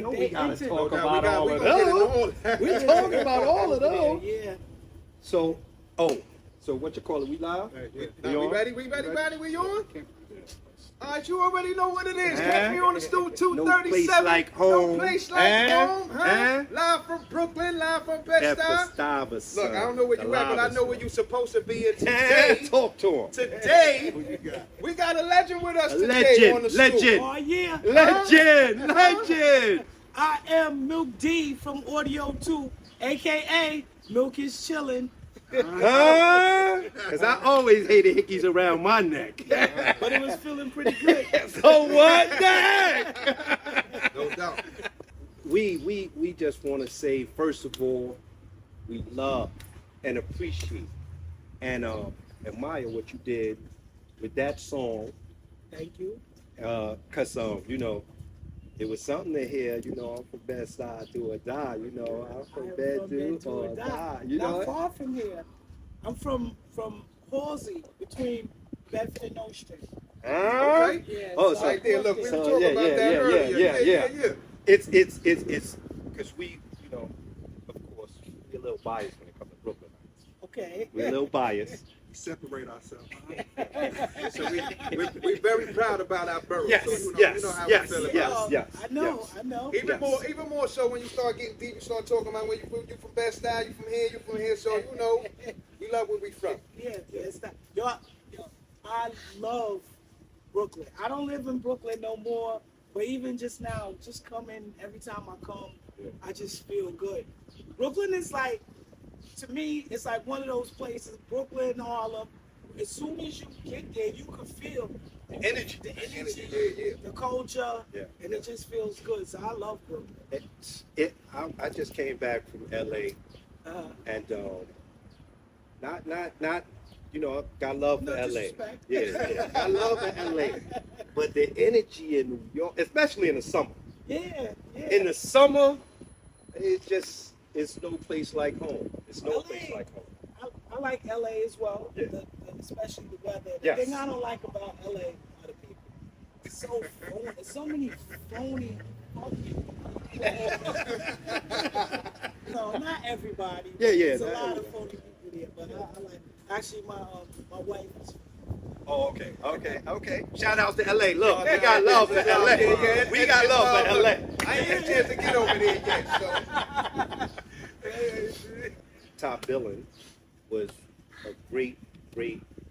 Like we gotta talk about all of those. We're talking about all of those. Yeah. So, so what you call it? We live? We ready? We on? All right, you already know what it is. Catch me on the stoop 237. No place like home. No place like home, huh? Live from Brooklyn, live from Bed-Stuy. Look, I don't know where you at, but I know where you supposed to be. And today, talk to him. Today, we got a legend with us today on the stoop. Oh, yeah. Legend. I am Milk Dee from Audio 2, a.k.a. Milk is chillen. Because I always hated hickeys around my neck. But it was feeling pretty good. So what the heck? No doubt. We just want to say, first of all, we love and appreciate and admire what you did with that song. Thank you. Because, you know, it was something to hear, you know, I'm from Bed-Stuy, do or die, you know, I'm from Bed-Stuy, do or die, you know. Not far from here. I'm from Halsey, between Bedford and Nostrand Street. Okay. Yeah, so right there, look, we were talking about that earlier. Yeah. It's because we, you know, of course, we're a little biased when it comes to Brooklyn. Okay. We're a little biased. We separate ourselves. So we're very proud about our borough. Yes, so you know how yes, we feel about yes. I know. Even more so when you start getting deep, you start talking about where you from Bed-Stuy, you from here. So you know, we love where we from. Yeah, it's not. Yo, I love Brooklyn. I don't live in Brooklyn no more, but even just now, just coming every time I come, I just feel good. Brooklyn is like, to me, it's like one of those places, Brooklyn, Harlem. As soon as you get there, you can feel the energy, the culture, and it just feels good. So I love Brooklyn. I just came back from LA, and not, you know, got love for LA. Yeah, I love LA, but the energy in New York, especially in the summer. Yeah. In the summer, it's no place like home. It's no place like home. I like LA as well, especially the weather. The thing I don't like about LA are the people. It's so phony. There's so many phony No, not everybody. Yeah. There's a lot of phony people there, but I like. Actually, my wife is. Oh, okay. Shout out to LA. Look, we got love for LA. We got love for LA. I ain't had a chance to get over there yet, so. Top Billing was a great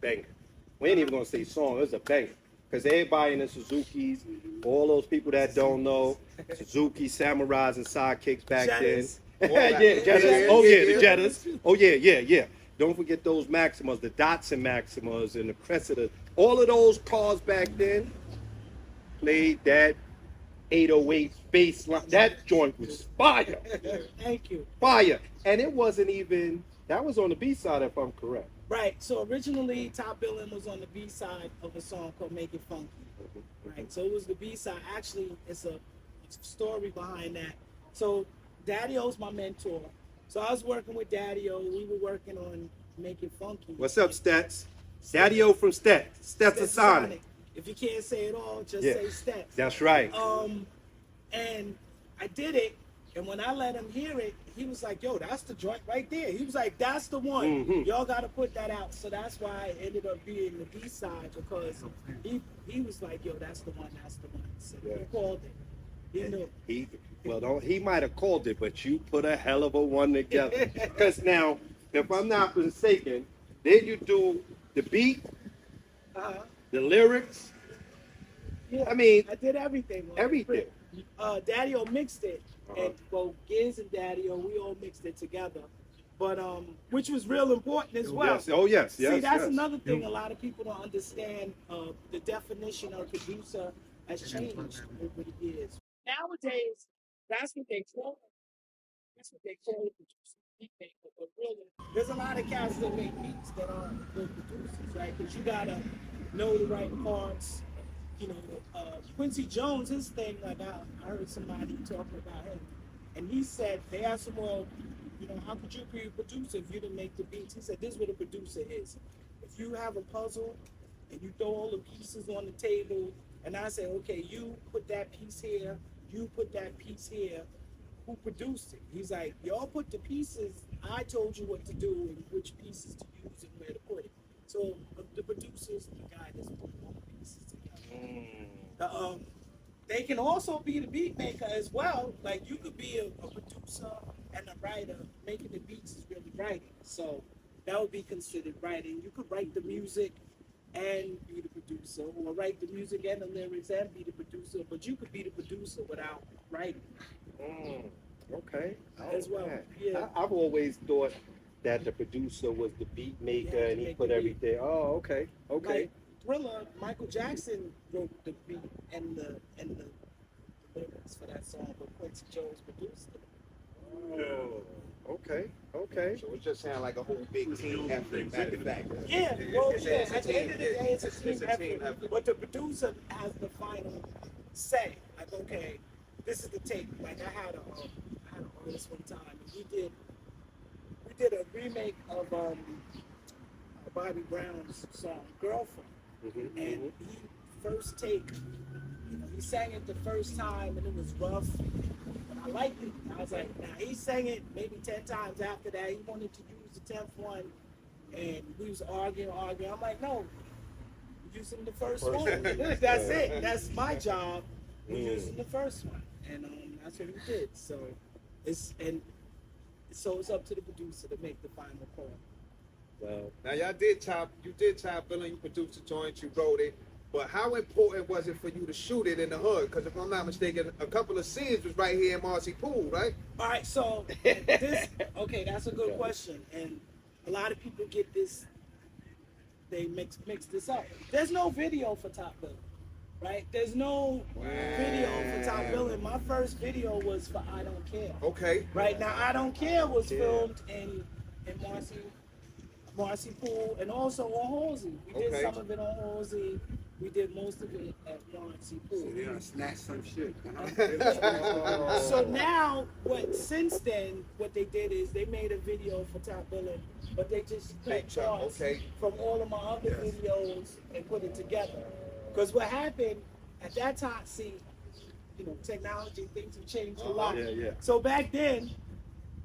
banger. We ain't even gonna say song, it was a banger. Because everybody in the Suzukis, all those people that don't know, Suzuki, Samurais, and Sidekicks back then. Jettas. Oh yeah, the Jettas. Oh yeah. Don't forget those Maximas, the Datsun Maximas and the Cressida. All of those cars back then played that 808 bass line. That joint was fire. Thank you. Fire. And it wasn't even, that was on the B side if I'm correct. Right. So originally Top Billin' was on the B side of a song called Make It Funky. Right. So it was the B side. Actually, it's a story behind that. So Daddy-O's my mentor. So I was working with Daddy-O. We were working on Make It Funky. What's up, Stats? Daddy-O from Stats. Stats. If you can't say it all, just say Stats. That's right. And I did it, and when I let him hear it, he was like, yo, that's the joint right there. He was like, that's the one. Mm-hmm. Y'all got to put that out. So that's why it ended up being the B-side, because he was like, yo, that's the one. So he called it. He knew. He might have called it, but you put a hell of a one together. Because now, if I'm not mistaken, then you do the beat, the lyrics. Yeah, I mean, I did everything. Everything. Daddy-O mixed it, and both Giz and Daddy-O, we all mixed it together. But which was real important as well. Yes. Oh yes. See, that's another thing a lot of people don't understand. The definition of producer has changed over the years. Nowadays, that's what they call it. That's what they call it, producer. But really, there's a lot of cats that make beats that aren't good producers, right? Because you gotta know the right parts. You know, Quincy Jones, his thing, like I heard somebody talking about him, and he said, they asked him, well, you know, how could you be a producer if you didn't make the beats? He said, this is what a producer is. If you have a puzzle and you throw all the pieces on the table, and I say, okay, you put that piece here, you put that piece here. Who produced it? He's like, y'all put the pieces. I told you what to do and which pieces to use and where to put it. So the producer's the guy that's putting all the pieces together. They can also be the beat maker as well. Like you could be a producer and a writer. Making the beats is really writing. So that would be considered writing. You could write the music and be the producer, or write the music and the lyrics and be the producer. But you could be the producer without writing. Okay. As well. Yeah. I've always thought that the producer was the beat maker and he put everything. Oh, okay. Okay. Like Thriller, Michael Jackson wrote the beat and the lyrics for that song, but Quincy Jones produced it. Oh, okay. Okay. So it just sounds like a whole big team effort. Matter of fact. Yeah, well, yeah. At the end of the day, it's a team effort. But the producer has the final say. Like, okay, this is the tape. Like I had an artist one time, and we did a remake of Bobby Brown's song "Girlfriend," and he first take, he sang it the first time, and it was rough. But I liked it. I was like, now he sang it maybe 10 times after that. He wanted to use the 10th one, and we was arguing. I'm like, no, we're using the first one. That's it. That's my job. We're using the first one, and that's what we did. So it's up to the producer to make the final call. Well, now you did top billing, you produced the joint, you wrote it, but how important was it for you to shoot it in the hood? Because if I'm not mistaken, a couple of scenes was right here in Marcy Pool, right? All right, so that's a good question, and a lot of people get this, they mix this up. There's no video for Top Billing, right? There's no video for Top Billing. My first video was for I Don't Care. Okay. Right now, I Don't Care was filmed in Marcy Pool and also on Halsey. We did some of it on Halsey. We did most of it at Marcy Pool. So they done snatched some shit. So now, since then, what they did is they made a video for Top Billing, but they just clipped parts from all of my other videos and put it together. Because what happened at that time, technology, things have changed a lot. Yeah. So back then,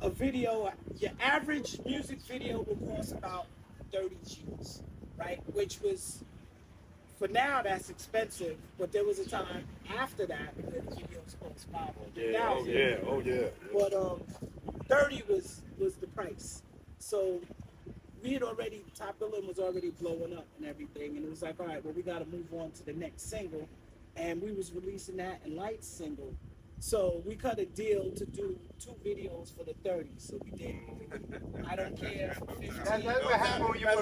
a video, your average music video would cost about 30 G's, right? Which was, for now, that's expensive, but there was a time after that where the videos cost $500,000. Oh yeah. But 30 was the price. So we had already, Top Billing was already blowing up and everything, and it was like, all right, well, we got to move on to the next single, and we was releasing that in Lights single. So we cut a deal to do 2 videos for the 30. So we did I Don't Care for 15. That's what happened when you were Yo,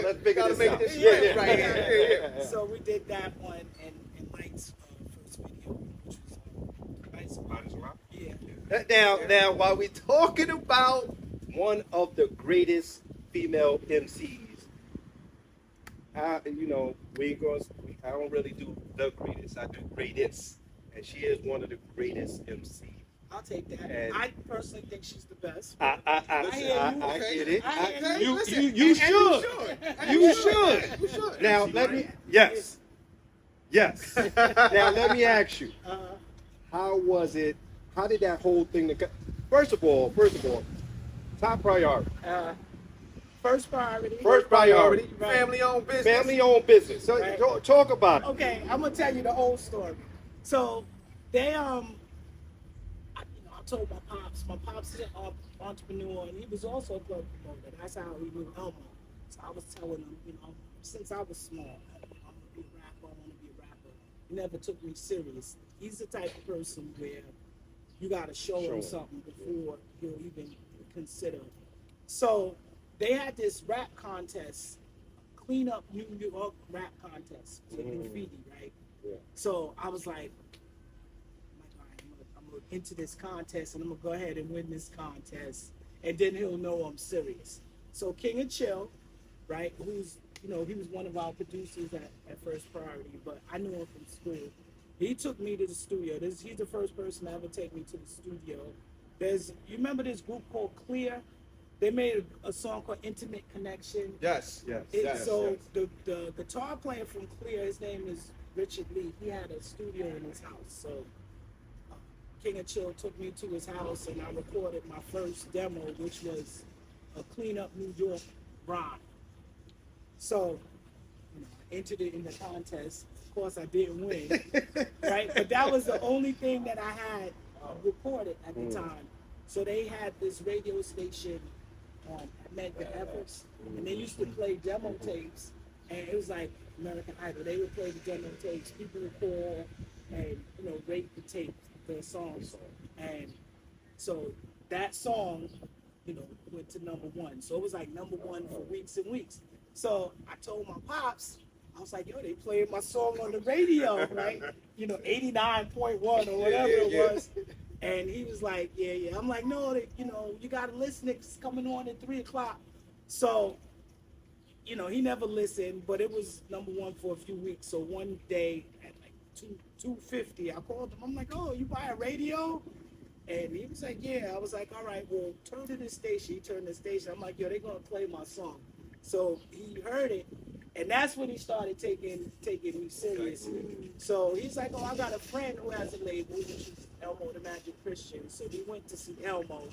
let's figure this out. Yeah, right here. So we did that one and Lights first video, which was Lights. Yeah. Now, while we talking about one of the greatest female MCs, I don't really do the greatest. I do greatest, and she is one of the greatest MCs. I'll take that. And I personally think she's the best. I get it. You should. Now let me. Yes. Now let me ask you. How was it? How did that whole thing? First of all, top priority. First priority. Right. Family-owned business. Family-owned business. So Right. talk about it. Okay, I'm gonna tell you the whole story. So they I told my pops is an entrepreneur, and he was also a club promoter. That's how he knew Elmo. So I was telling him, since I was small, I'm gonna be a rapper. I want to be a rapper. He never took me serious. He's the type of person where you gotta show him something before he'll even consider. So they had this rap contest, clean up New York rap contest to graffiti, right? Yeah. So I was like, I'm gonna enter this contest and I'm gonna go ahead and win this contest, and then he'll know I'm serious. So King of Chill, right? Who's he was one of our producers at First Priority, but I knew him from school. He took me to the studio. He's the first person to ever take me to the studio. You remember this group called Clear? They made a song called Intimate Connection. Yes. So the guitar player from Clear, his name is Richard Lee, he had a studio in his house. So King of Chill took me to his house and I recorded my first demo, which was a Clean Up New York rhyme. So, I entered it in the contest. Of course, I didn't win, right? But that was the only thing that I had recorded at the time. So they had this radio station at Medgar Evers, and they used to play demo tapes, and it was like American Idol. They would play the demo tapes. People would call and rate the tape, the songs, and so that song, went to #1. So it was like #1 for weeks and weeks. So I told my pops, I was like, yo, they played my song on the radio, right? 89.1 or whatever it was. And he was like, yeah. I'm like, no, you got to listen. It's coming on at 3 o'clock. So, he never listened, but it was #1 for a few weeks. So one day at like 2:50, I called him. I'm like, oh, you buy a radio? And he was like, yeah. I was like, all right, well, turn to this station. He turned to the station. I'm like, yo, they're going to play my song. So he heard it, and that's when he started taking me seriously. So he's like, oh, I got a friend who has a label, which is Elmo the Magic Christian. So we went to see Elmo,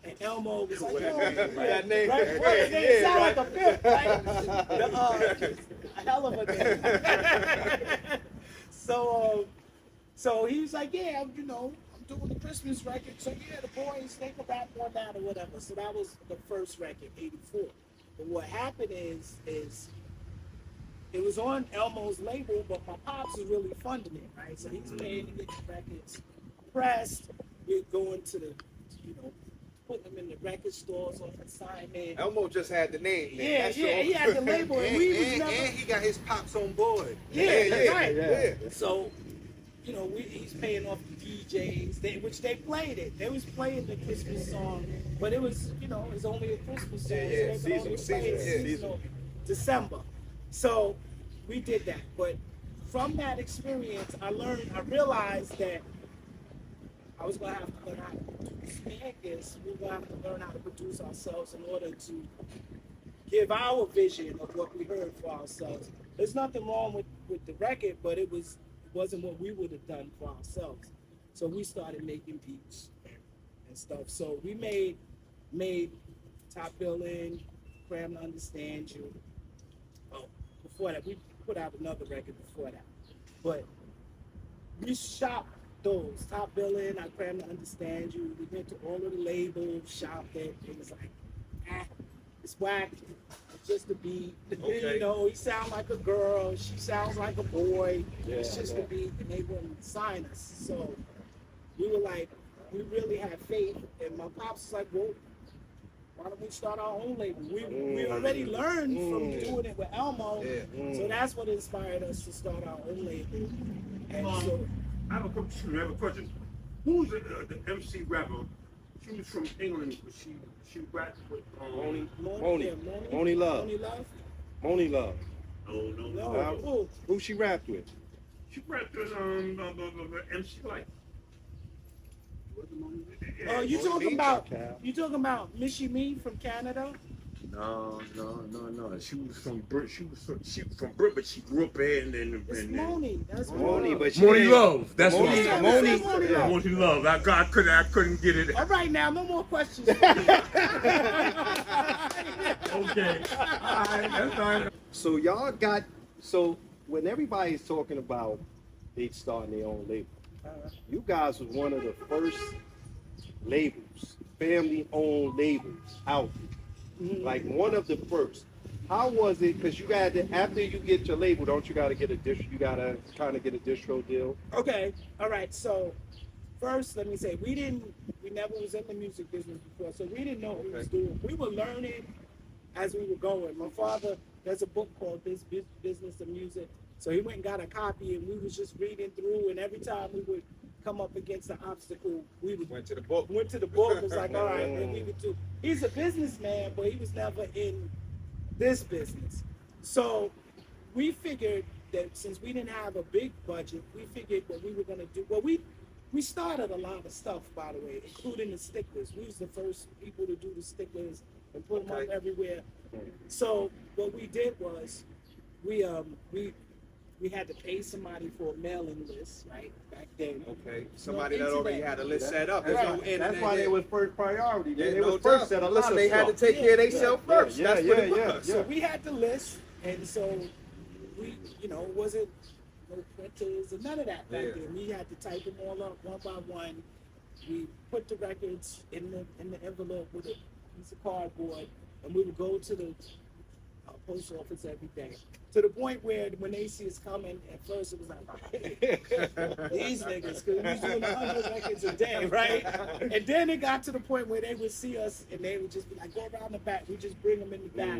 and Elmo was like, oh, that name, right? Well, the name sound like a pimp, right? A hell of a name. So he was like, yeah, I'm doing the Christmas record. So yeah, the boys, they can rap on that or whatever. So that was the first record, '84. But what happened is it was on Elmo's label, but my pops was really funding it, right? So he's paying to get the records pressed. We're going to the, putting them in the record stores on consignment. Elmo just had the name. Yeah, he had the label, and we was never. And he got his pops on board. Yeah, right. Yeah. So, he's paying off the DJs, which they played it. They was playing the Christmas song, but it was, it's only a Christmas song. Yeah, so they could only play it seasonal. December. So we did that. But from that experience, I realized that I was going to have to learn how to produce this. We were going to have to learn how to produce ourselves in order to give our vision of what we heard for ourselves. There's nothing wrong with the record, but it wasn't what we would have done for ourselves. So we started making beats and stuff. So we made Top Billin', Cram to Understand You. Oh, before that, we put out another record before that. But we shopped those. Top Billin', I Cram to Understand You. We went to all of the labels, shopped it. It was like, it's whack. It's just a beat. Okay. He sounds like a girl. She sounds like a boy. Yeah, It's just a beat, and they wouldn't sign us. So we were like, we really had faith. And my pops was like, well, why don't we start our own label? We already learned from doing it with Elmo. Yeah. So that's what inspired us to start our own label. And so, I have a question. Who's the MC rapper? She was from England, but she rapped with Moni Love. Moni Love. No. Who she rapped with? She rapped with the MC Light. Oh, you talking about Missy Me from Canada? No. She was from Brit. She was from Brit, but she grew up there It's Moni. That's Moni, but she Moni ain't- Love. That's what Moni, I'm Moni, Moni yeah. Love. Moni Love. I couldn't get it. All right, now no more questions. Okay. All right. That's fine. So so when everybody's talking about they starting their own label, you guys was one of the first labels, family-owned labels out. Like one of the first. How was it? Because you got to, after you get your label, don't you got to get a distro? You got to kind of get a distro deal. Okay, all right. So first, let me say we never was in the music business before, so we didn't know what we was doing. We were learning as we were going. My father, there's a book called Business of Music. So he went and got a copy, and we was just reading through. And every time we would come up against an obstacle, we would Went to the book. It was like, all right, what we would do. He's a businessman, but he was never in this business. So we figured that since we didn't have a big budget, we figured what we were going to do. Well, we started a lot of stuff, by the way, including the stickers. We was the first people to do the stickers and put them up everywhere. So what we did was we we had to pay somebody for a mailing list, right? Back then. Okay. Somebody that already had a list set up. There's no internet. That's why they was first priority. Yeah, They no was first doubt. set a lot Listen, of they had to stuff. take care of themselves first. Yeah, That's what it yeah, was. So we had the list, and so we, wasn't no printers or none of that back then. We had to type them all up one by one. We put the records in the envelope with a piece of cardboard, and we would go to the post office every day. To the point where when they see us coming, at first it was like, these niggas, because we was doing 100 records a day, right? And then it got to the point where they would see us and they would just be like, go around the back. We just bring them in the back,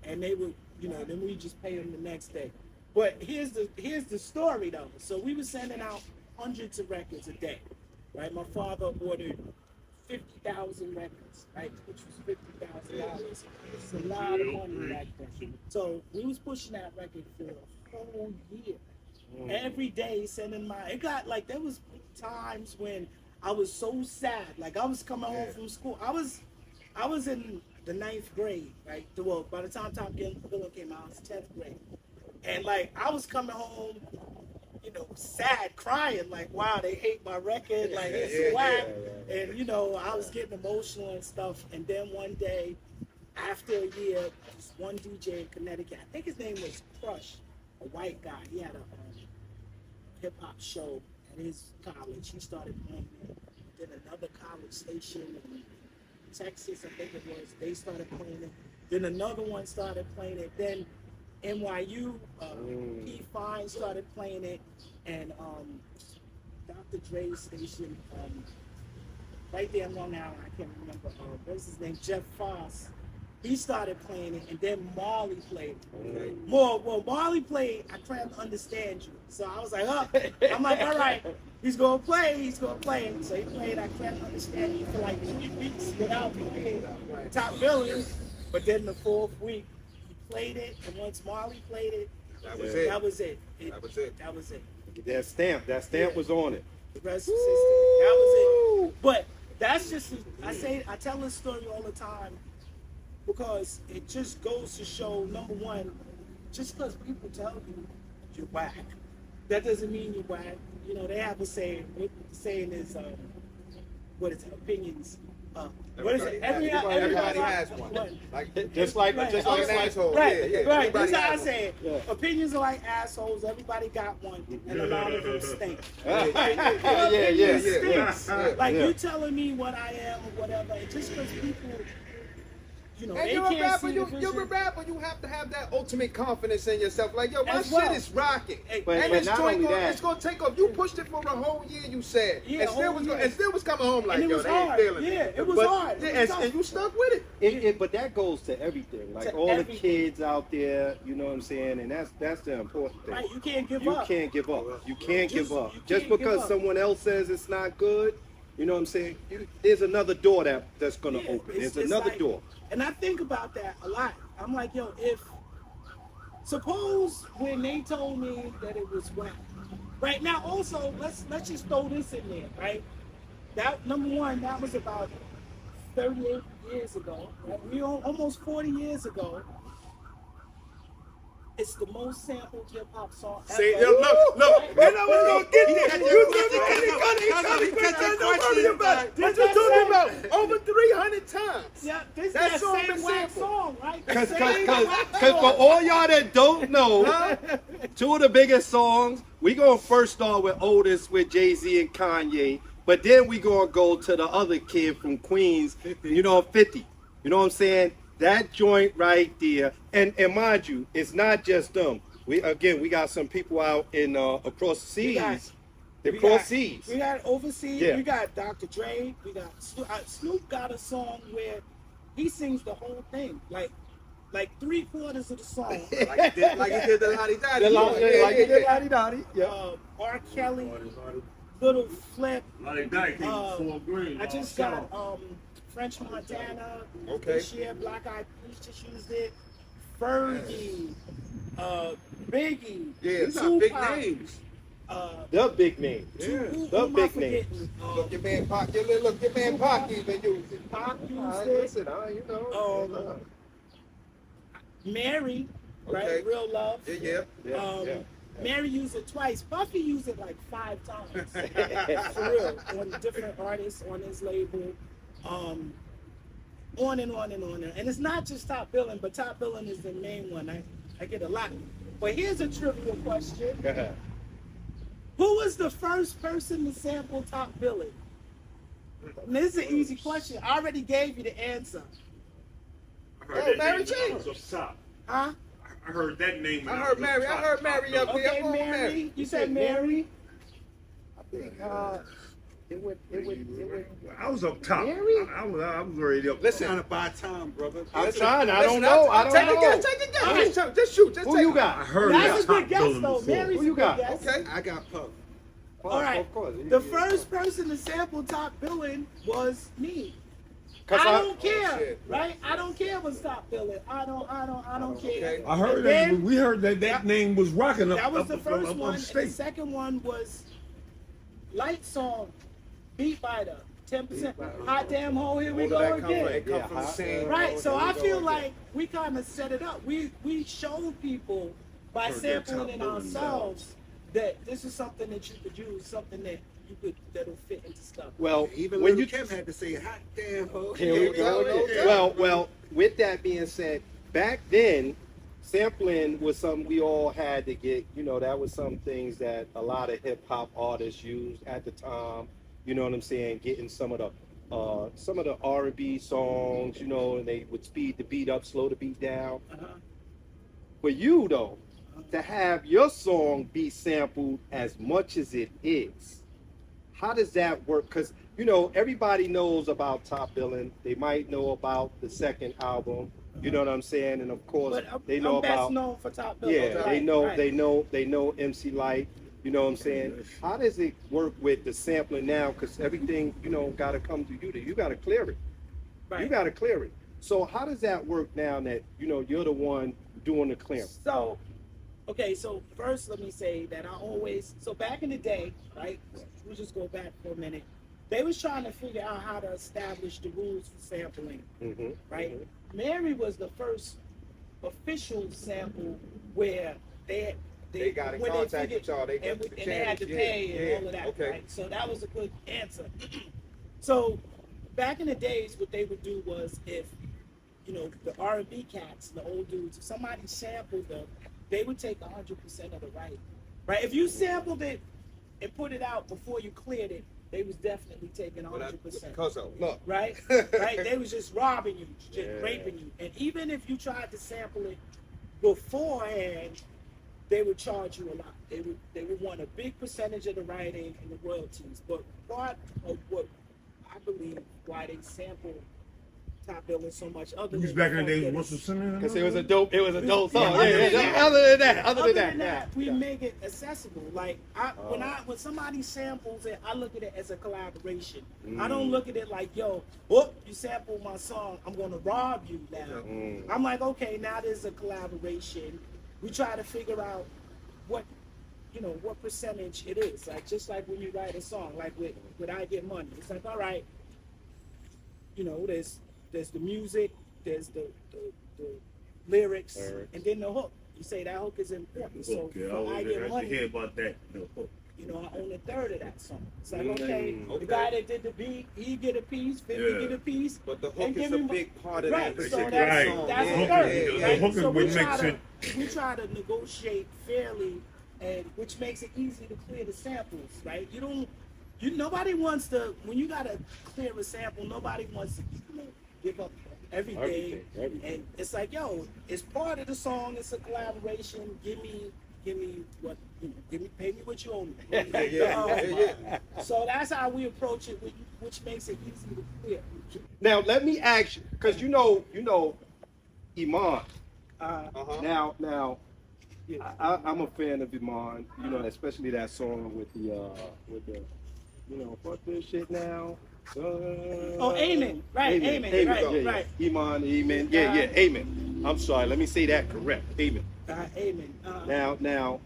and they would, then we just pay them the next day. But here's the story though. So we were sending out hundreds of records a day, right? My father ordered 50,000 records, right? Which was $50,000. It's a lot of money back then. So we was pushing that record for a whole year. Every day sending it got like, there was times when I was so sad. Like I was coming home from school. I was in the 9th grade, right? Well, by the time Top Gun came out, I was 10th grade. And like I was coming home, sad, crying, like, wow, they hate my record, like it's whack. And I was getting emotional and stuff. And then one day, after a year, this one DJ in Connecticut, I think his name was Crush, a white guy. He had a hip hop show at his college. He started playing it. Then another college station in Texas, I think it was, they started playing it. Then another one started playing it. Then NYU, P. Fine started playing it, and Dr. Dre's station, right there in Long Island, I can't remember, what's his name, Jeff Foss, he started playing it, and then Marley played it. Well, Marley played, I Can't Understand You. So I was like, I'm like, all right, he's gonna play. So he played I Can't Understand You for like 3 weeks without playing Top Billing, but then the 4th week, played it, and once Marley played it, that was it. That was it. That stamp was on it. The rest was history. That was it. But that's just, I tell this story all the time because it just goes to show, number one, just because people tell you you're whack, that doesn't mean you're whack. They have a saying. The saying is, what is it? Opinions. What is it? Everybody has one. Just like an asshole. Right. Right. That's how I say it. Yeah. Opinions are like assholes. Everybody got one, and a lot of them stink. Like you telling me what I am or whatever, and just because people, And they you're can't a rapper, see the vision. you're a rapper, you have to have that ultimate confidence in yourself. Like, yo, my As well. shit is rocking. But it's not only that, it's gonna take off. You pushed it for a whole year, you said. Yeah, and still was coming home like, And it yo, was they ain't hard. feeling Yeah, it. it was But- hard. It was tough. And you stuck with it. but that goes to everything. Like To all everything. the kids out there, you know what I'm saying? And that's the important thing. Right, you can't give You up. can't give up. You can't give up. you Just can't because give up. someone else says it's not good, you know what I'm saying? There's another door that's gonna Yeah, open. it's There's another like- door. And I think about that a lot. I'm like, yo, suppose when they told me that it was whack. Right now, also, let's just throw this in there, right? That, number one, that was about 38 years ago. Right? Almost 40 years ago. It's the most sampled hip hop song ever. See, yo, look. You know what's gonna get there. What you talking about? Over 300 times. Yeah, this That that song same been whack sampled. song, right? The Cause same whack for song. all y'all that don't know, two of the biggest songs, we gonna first start with Otis with Jay-Z and Kanye, but then we gonna go to the other kid from Queens, 50. You know what I'm saying? That joint right there, and mind you, it's not just them. We got some people out in across the seas. We got overseas. Yeah. We got Dr. Dre. We got Snoop got a song where he sings the whole thing, like 3/4 of the song. Like he did the Lottie Dottie. R. Kelly, Little Flip. Like that, he was 4 green. I just got French Montana. Okay. This year, Black Eyed Peas just used it. Fergie, Biggie. Yeah, these are big Tupac, names. The big name. who The am I big name. forgetting? Look, your man Pac even used it. Pac used Right, it. listen, Mary, right? Okay. Real Love. Yeah. Yeah. Mary used it twice. Buffy used it like 5 times. For real. On different artists on his label. On and on and on. And it's not just Top Billin', but Top Billin' is the main one. I get a lot. But here's a trivia question. Go ahead. Who was the first person to sample Top Billin'? And this is an easy question. I already gave you the answer. I heard Oh, that Mary name Jane. when I was up top. Huh? I heard that name. when I was heard up Mary. I top. heard Mary up here. Okay, I'm on Mary. Mary. You said Mary? I think it would. I was up top. Mary? I was already up. Listen. Trying to buy time, brother. I'm trying. I don't know. I don't Take a know. guess. Take a guess. All right. Just shoot. Just Who take you it. got? I heard That's a that good guess, Top though. Billin' Mary's Who you a good got? guess. Okay. I got Puff. All right. Of course. The first person to sample Top Billin' was me. 'Cause I don't care, shit. right? I don't care what's Top Billin'. I don't care. Okay. I heard And that. then- We heard that name was rocking up. That was the up first one. And the upstate. second one was Light Song, Beat Biter, 10%. Hot damn hole, here we All go of that come from, again. it come Yeah, from the hot same. Right, so Here we I go feel again. like we kind of set it up. We showed people by Heard that sampling Top it Billin' ourselves that this is something that you could use, something that that'll fit into stuff. Well, Even when Lil you Kim had to say, hot damn ho. Here we go. Well, with that being said, back then, sampling was something we all had to get. You know, that was some things that a lot of hip hop artists used at the time. You know what I'm saying? Getting some of the R&B songs. You know, and they would speed the beat up, slow the beat down. Uh-huh. For you though, to have your song be sampled as much as it is, how does that work? Because you know everybody knows about Top Billin'. They might know about the second album. You know what I'm saying? And of course, But they know I'm best about known for Top Billin'. yeah. Right, They right. know MC Light. You know what I'm saying? How does it work with the sampling now? Because everything got to come to you. You got to clear it. Right. You got to clear it. So how does that work now that you're the one doing the clearing? So, okay, so first let me say that so back in the day, right, we'll just go back for a minute, they was trying to figure out how to establish the rules for sampling, Mm-hmm. right? Mary was the first official sample where they got in when contact figured- with y'all, they and, got the and they had to channels, pay yeah, and yeah, all of that, okay. right? So that was a good answer. So back in the days, what they would do was if the R&B cats, the old dudes, if somebody sampled them, they would take 100% of the right? If you sampled it and put it out before you cleared it, they was definitely taking 100%. Because of look. Right? Right? They was just robbing you, just Yeah. raping you. And even if you tried to sample it beforehand, they would charge you a lot. They would want a big percentage of the writing and the royalties. But part of what I believe why they sample Top Billin' so much other You was than back in the fact days that with it's- Russell Simmons. Because it was a dope song. other Yeah, than that- Other than that, yeah. we make it accessible. Like when somebody samples it, I look at it as a collaboration. I don't look at it like, yo, whoop, you sampled my song, I'm gonna rob you now. I'm like, okay, now there's a collaboration. We try to figure out what percentage it is. Like just like when you write a song, like with I Get Money. It's like, all right, there's the music, there's the lyrics, and then the hook. You say that hook is important. So Okay, I for I always Get like to Money, hear about that. I own a third of that song. It's like, okay, the guy that did the beat, he get a piece, 50 Yeah. get a piece. But the and hook is give a him- big part of Right, that so particular that's, Right. song. that's yeah, the The third. hook is- right? the hook is So what we try makes to, we try to negotiate fairly, and which makes it easy to clear the samples, right? Nobody wants to, when you gotta clear a sample, nobody wants to give up everything. Everything. And it's like, yo, it's part of the song, it's a collaboration, give me what, pay me what you owe me. Yeah. So that's how we approach it, which makes it easy to clear. Now let me ask you, because Iman. Uh-huh. Now, I'm a fan of Iman. Especially that song with the fuck this shit now. Amen. Right, Amen. Right, right. Iman, Amen. Yeah, Amen. I'm sorry. Let me say that correct. Amen. Amen. Now,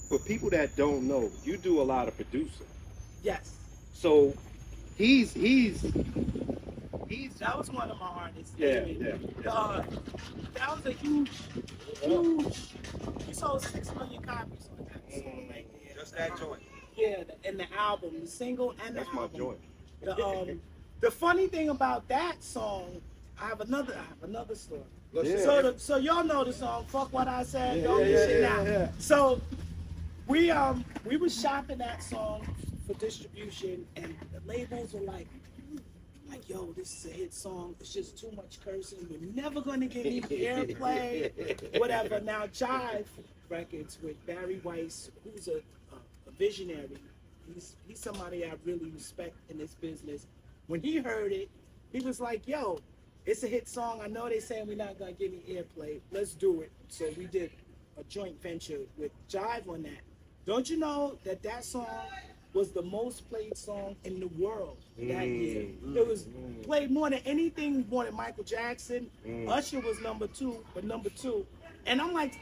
for people that don't know, you do a lot of producing. Yes. So he's That was one of my artists. Yeah, Anyway, that was a huge. We sold 6 million copies on that song right there. Just that joint. Yeah, and the album, the single and the That's my album. joint. The funny thing about that song, I have another story. Yeah. So y'all know the song "Fuck What I Said." Yeah, Don't yeah, do shit yeah, now. yeah. So we were shopping that song for distribution, and the labels were like, yo, this is a hit song. It's just too much cursing. We're never gonna get any airplay, whatever. Now Jive Records with Barry Weiss, who's a visionary. He's somebody I really respect in this business. When he heard it, he was like, yo, it's a hit song. I know they saying we're not gonna get any airplay. Let's do it. So we did a joint venture with Jive on that. Don't you know that song was the most played song in the world that year? It was played more than anything, more than Michael Jackson. Usher was number 2. And I'm like,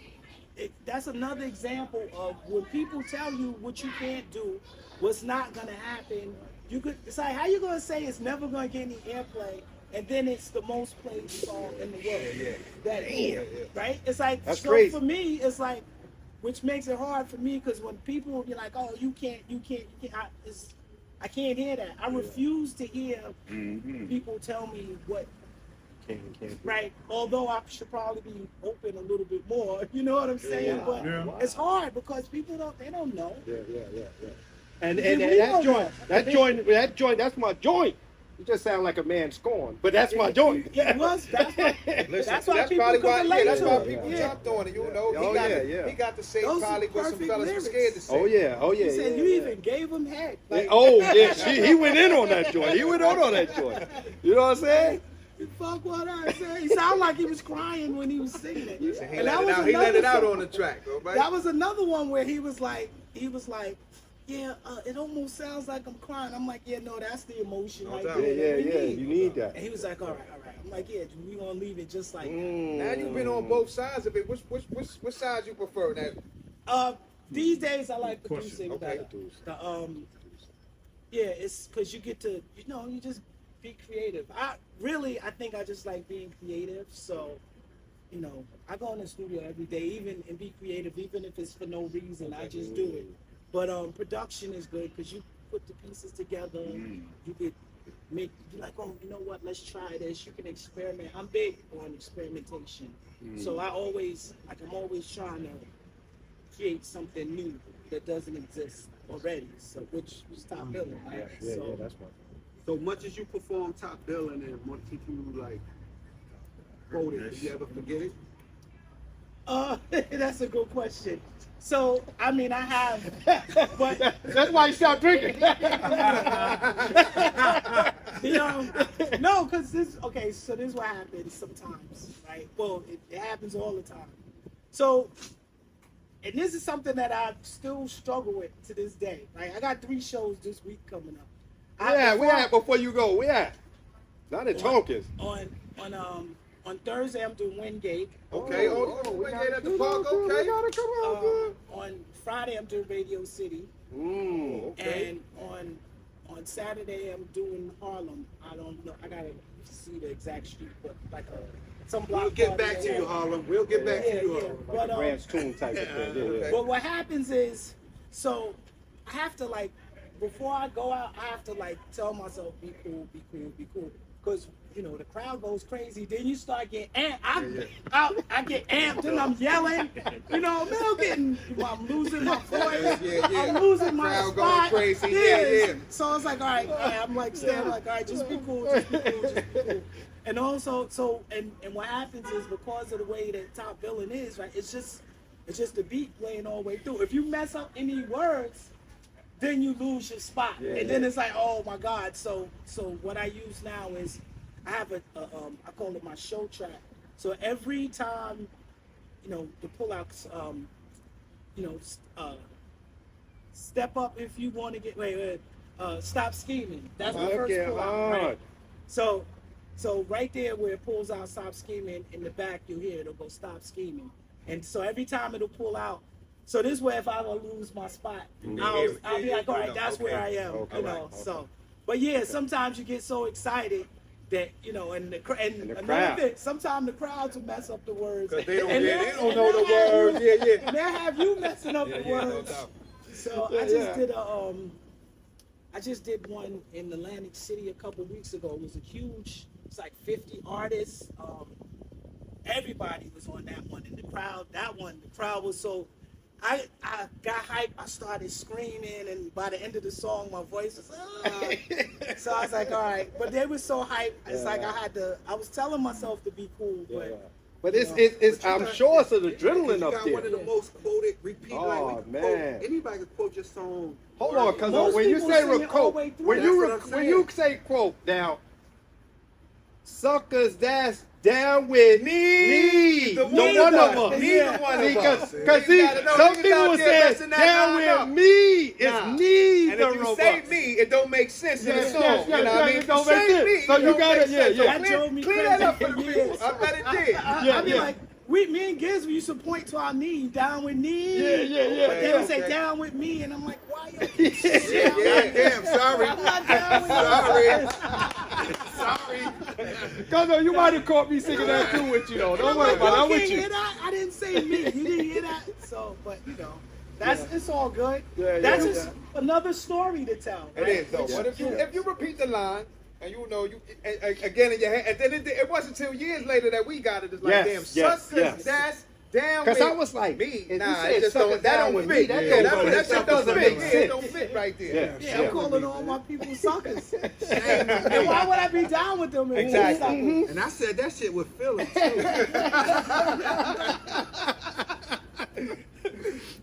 that's another example of when people tell you what you can't do, what's not gonna happen. It's like, how you gonna say it's never gonna get any airplay, and then it's the most played song in the world that year, right? It's like, That's so crazy. for me, it's like, which makes it hard for me, because when people will be like, oh, you can't, I can't hear that. I refuse to hear people tell me what, Can't. right? Although I should probably be open a little bit more, you know what I'm saying? Yeah. But Yeah. it's hard because people don't know. Yeah. And We that know joint, that's my joint. You just sound like a man scorned, but that's my joint. It was. That's why That's people probably could why. relate That's to why it. people Yeah. jumped on it. You know, Oh, yeah. he got to say Those probably are what some perfect fellas were lyrics. scared to say. Oh yeah. He said yeah, you yeah. even gave him head. Like, Oh yeah, he went in on that joint. He went on that joint. You know what I'm saying? fuck what I said. He sounded like he was crying when he was singing it. He And that was let it another out song. on the track, though, right? That was another one where he was like, yeah, it almost sounds like I'm crying. I'm like, yeah, no, that's the emotion right doubt. there. Yeah. You need that. And he was like, all right. I'm like, yeah, we gonna leave it just like that. Now you've been on both sides of it. Which side you prefer? Now, These days I like Question. producing Okay. better. It's because you get to, you just be creative. I think I just like being creative. So, I go in the studio every day, and be creative, even if it's for no reason. I just do it. But production is good because you put the pieces together. You could you're like, oh, you know what? Let's try this. You can experiment. I'm big on experimentation. So I'm always trying to create something new that doesn't exist already. So which was top billing, right? Yeah, So that's my. So much as you perform top billing and much as you like quote it, did you ever forget it? that's a good question. So, I mean, I have, but That's why you stopped drinking. no, because so this is what happens sometimes, right? Well, it happens all the time. So, and this is something that I still struggle with to this day, right? I got 3 shows this week coming up. We at before you go. We at. Not in Tonkins. On Thursday, I'm doing Wingate. okay. We get at the park. Okay. We gotta come out, man. On Friday, I'm doing Radio City. Okay. And on Saturday, I'm doing Harlem. I don't know. I gotta see the exact street, but like some block. We'll get party back to there. you, Harlem. We'll get back to you, Harlem. Like a Grant's Tune type of thing. Yeah. But what happens is, so I have to before I go out, I have to tell myself, be cool, because the crowd goes crazy. Then you start getting amped. I get amped and I'm yelling. I'm losing my voice. Yeah. I'm losing my Crowd spot. going crazy. Yeah. So it's like, all right. I'm standing all right, just be cool. And also, and what happens is because of the way that top billing is, right? It's just the beat playing all the way through. If you mess up any words, then you lose your spot. And then it's like, oh my God. So what I use now is I have I call it my show track. So every time, the pullouts, step up if you want to get, stop scheming. That's the first pullout, right? So right there where it pulls out stop scheming, in the back you'll hear it'll go stop scheming. And so every time it'll pull out, so this way if I don't lose my spot, I'll be like, all right, that's where I am, Okay. So, but yeah, sometimes you get so excited that you know, and And the another crowd. thing, sometimes the crowds will mess up the words. Because they don't, And they they'll- don't know the and they'll have words. you- Yeah, yeah. And they'll have you messing up Yeah, the yeah, no words. doubt. So Yeah, I just yeah. did I just did one in Atlantic City a couple weeks ago. It was a huge, it's like 50 artists. Everybody was on that one, and the crowd was so. I got hyped. I started screaming, and by the end of the song, my voice was. So I was like, all right. But they were so hyped. It's like I was telling myself to be cool, but. Yeah. But it's I'm sure it's an adrenaline you up got there. one of the most quoted, repeat Oh, like man. anybody can quote your song. Hold on, cause Most when you people say sing it all the quote, way through. when That's you what I'm when you say quote now, suckers that's down with me, the one of us. Yeah. Because gotta know some niggas people out will there say messing that down line with up. me. It's Nah. neither And if you of say us. me, it don't make sense in the Yes, song. yes, You know yes, what I yes, mean? it don't Say make sense. me, So it you don't gotta- make yeah, sense. So yeah. That drove me clear that up for the crazy. people. I bet it did. Yeah, I be yeah. like, me and Giz, we used to point to our knee, down with knee. Yeah. But they would say Okay. down with me, and I'm like, why you? Yeah, damn, sorry. I'm not down with Sorry. you. Sorry. Cause you might have caught me singing that too with you though. Don't I'm worry like, about it. y'all I'm with can't you. hear that? I didn't say me. You didn't hear that? So, but you know, it's all good. Yeah, That's yeah, just another story to tell. It right? is though. But if you repeat the line and you know you again in your head, and then it wasn't until years later that we got it. It's like Yes, damn, yes, suckers, yes. that's down. Cause with I was like, me. if you Nah, said it just suckers don't. That down don't with fit. me, that Yeah, don't that go- shit that doesn't doesn't fit. make Yeah, it sense. don't fit right there. Yeah. Yeah, I'm calling all my people suckers. And why would I be down with them? If Exactly. we suckers? And I said that shit with feelings too.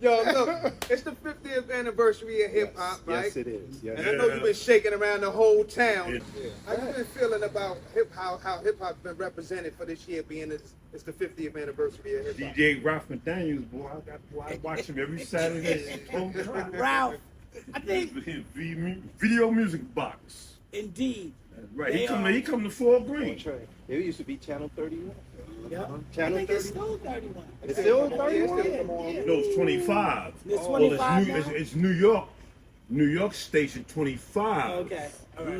Yo, look, it's the 50th anniversary of hip hop, right? Yes, it is. Yes, And I know you've been shaking around the whole town. Yeah. How you been feeling about how hip hop's been represented for this year, being it's the 50th anniversary of hip hop? DJ Ralph McDaniels, boy, I watch him every Saturday. Ralph, I think Video music box. indeed. Right, They he come to Fort Green. It used to be Channel 31. Yeah. I Channel think it's 31. still 31. It's still Yeah, 31. it's still come on. No, it's 25. It's Well, 25 now? it's New York Station 25. Okay. All right.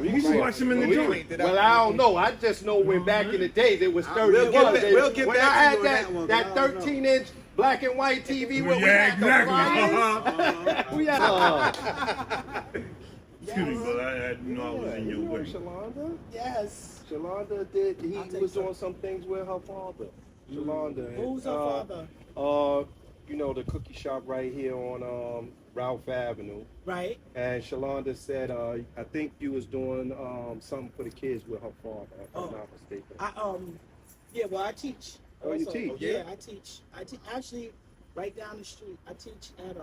You used to watch him in the joint. Well, I don't know. I just know when back in the days it was 31. We'll get back- we'll get when back I to had you on that one, that but I don't know. 13-inch black and white TV where we Yeah, had the exactly. flyers. We had Excuse me, but I didn't know I was in your way. Shalonda? Yes. Shalonda did. I'll He take was some. doing some things with her father. Shalonda. and, Who's her father? You know, the cookie shop right here on Ralph Avenue. Right. And Shalonda said, I think you was doing something for the kids with her father, if I'm not mistaken. Yeah, well, I teach. Oh, you also. teach? Yeah, I teach. Actually right down the street. I teach at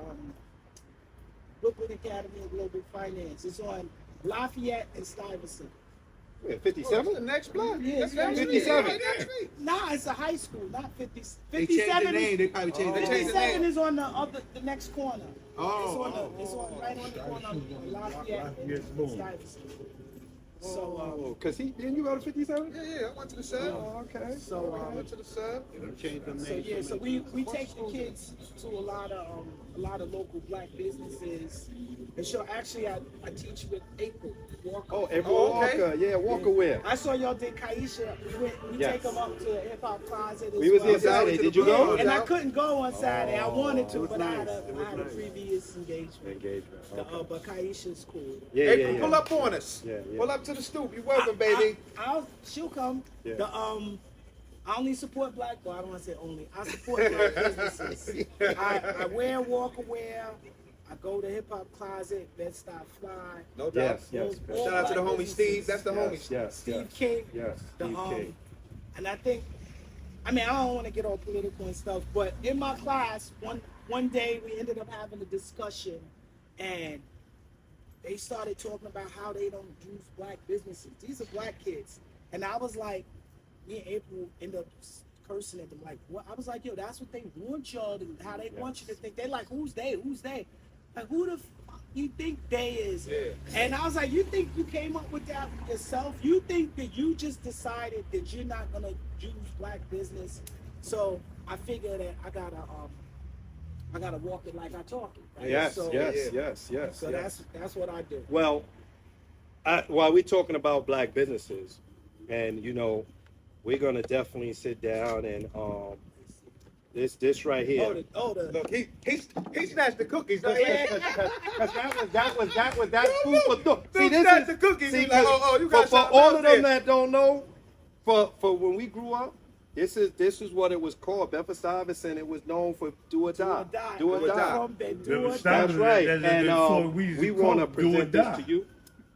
Brooklyn Academy of Global Finance. It's on Lafayette and Stuyvesant. Yeah, Oh, 57? that's the next block. Yeah, That's next street. 57. Right next street. Nah, it's a high school, not 50. They changed the 57 name. They is, probably changed They the changed name. the name. 57 is on the next corner. Oh, It's on right on the corner of Lafayette and Yes, boom. Stuyvesant. So, Oh, cause didn't you go to 57? Yeah, I went to the sub. Oh, okay. I went to the sub. They changed the So name. yeah, so we take the kids to a lot of local black businesses, and so actually I teach with April Walker. Oh, April Oh, okay. Walker. Yeah, Walker where? I saw y'all did Kaisha. We Yes. take them up to the hip hop closet. We was well. there Saturday. Did you go? And I couldn't go on Saturday. I wanted to, Oh, but I had nice. a previous engagement. Engagement. Okay. But Kaisha's cool. Yeah, April, yeah, pull yeah. up on us. Yeah, yeah. Pull up to the stoop. You welcome, baby. She'll come. Yeah. I only support black. Well, I don't want to say only. I support black businesses. I wear Walker wear. I go to Hip Hop Closet, Bed Stop Fly. No doubt. Yes, yes. All Shout out to the black homie businesses. Steve. That's the homie. Yes, yes, Steve yes. King. Yes, The, Steve King. And I think, I don't want to get all political and stuff, but in my class, one day we ended up having a discussion, and they started talking about how they don't use black businesses. These are black kids. And I was like, me and April end up cursing at them. Like, what? I was like, yo, that's what they want y'all to, how they want you to think. They're like, who's they? Who's they? Like, who the fuck you think they is? Yeah. And I was like, you think you came up with that yourself? You think that you just decided that you're not gonna use black business? So I figured that I gotta walk it like I talk it. Right? Yes, So, yes, yeah. yes, yes. So yes. that's what I do. Well, While we're talking about black businesses, and we're gonna definitely sit down and this right here. Look, he snatched the cookies. Because that was food for thought. See, Dude snatched the cookies. He's like, you got for something all else of them there. that don't know, for when we grew up, this is what it was called. Bedford-Stuyvesant. It was known for do or die. Do or die. That's right. And we want to present this to you.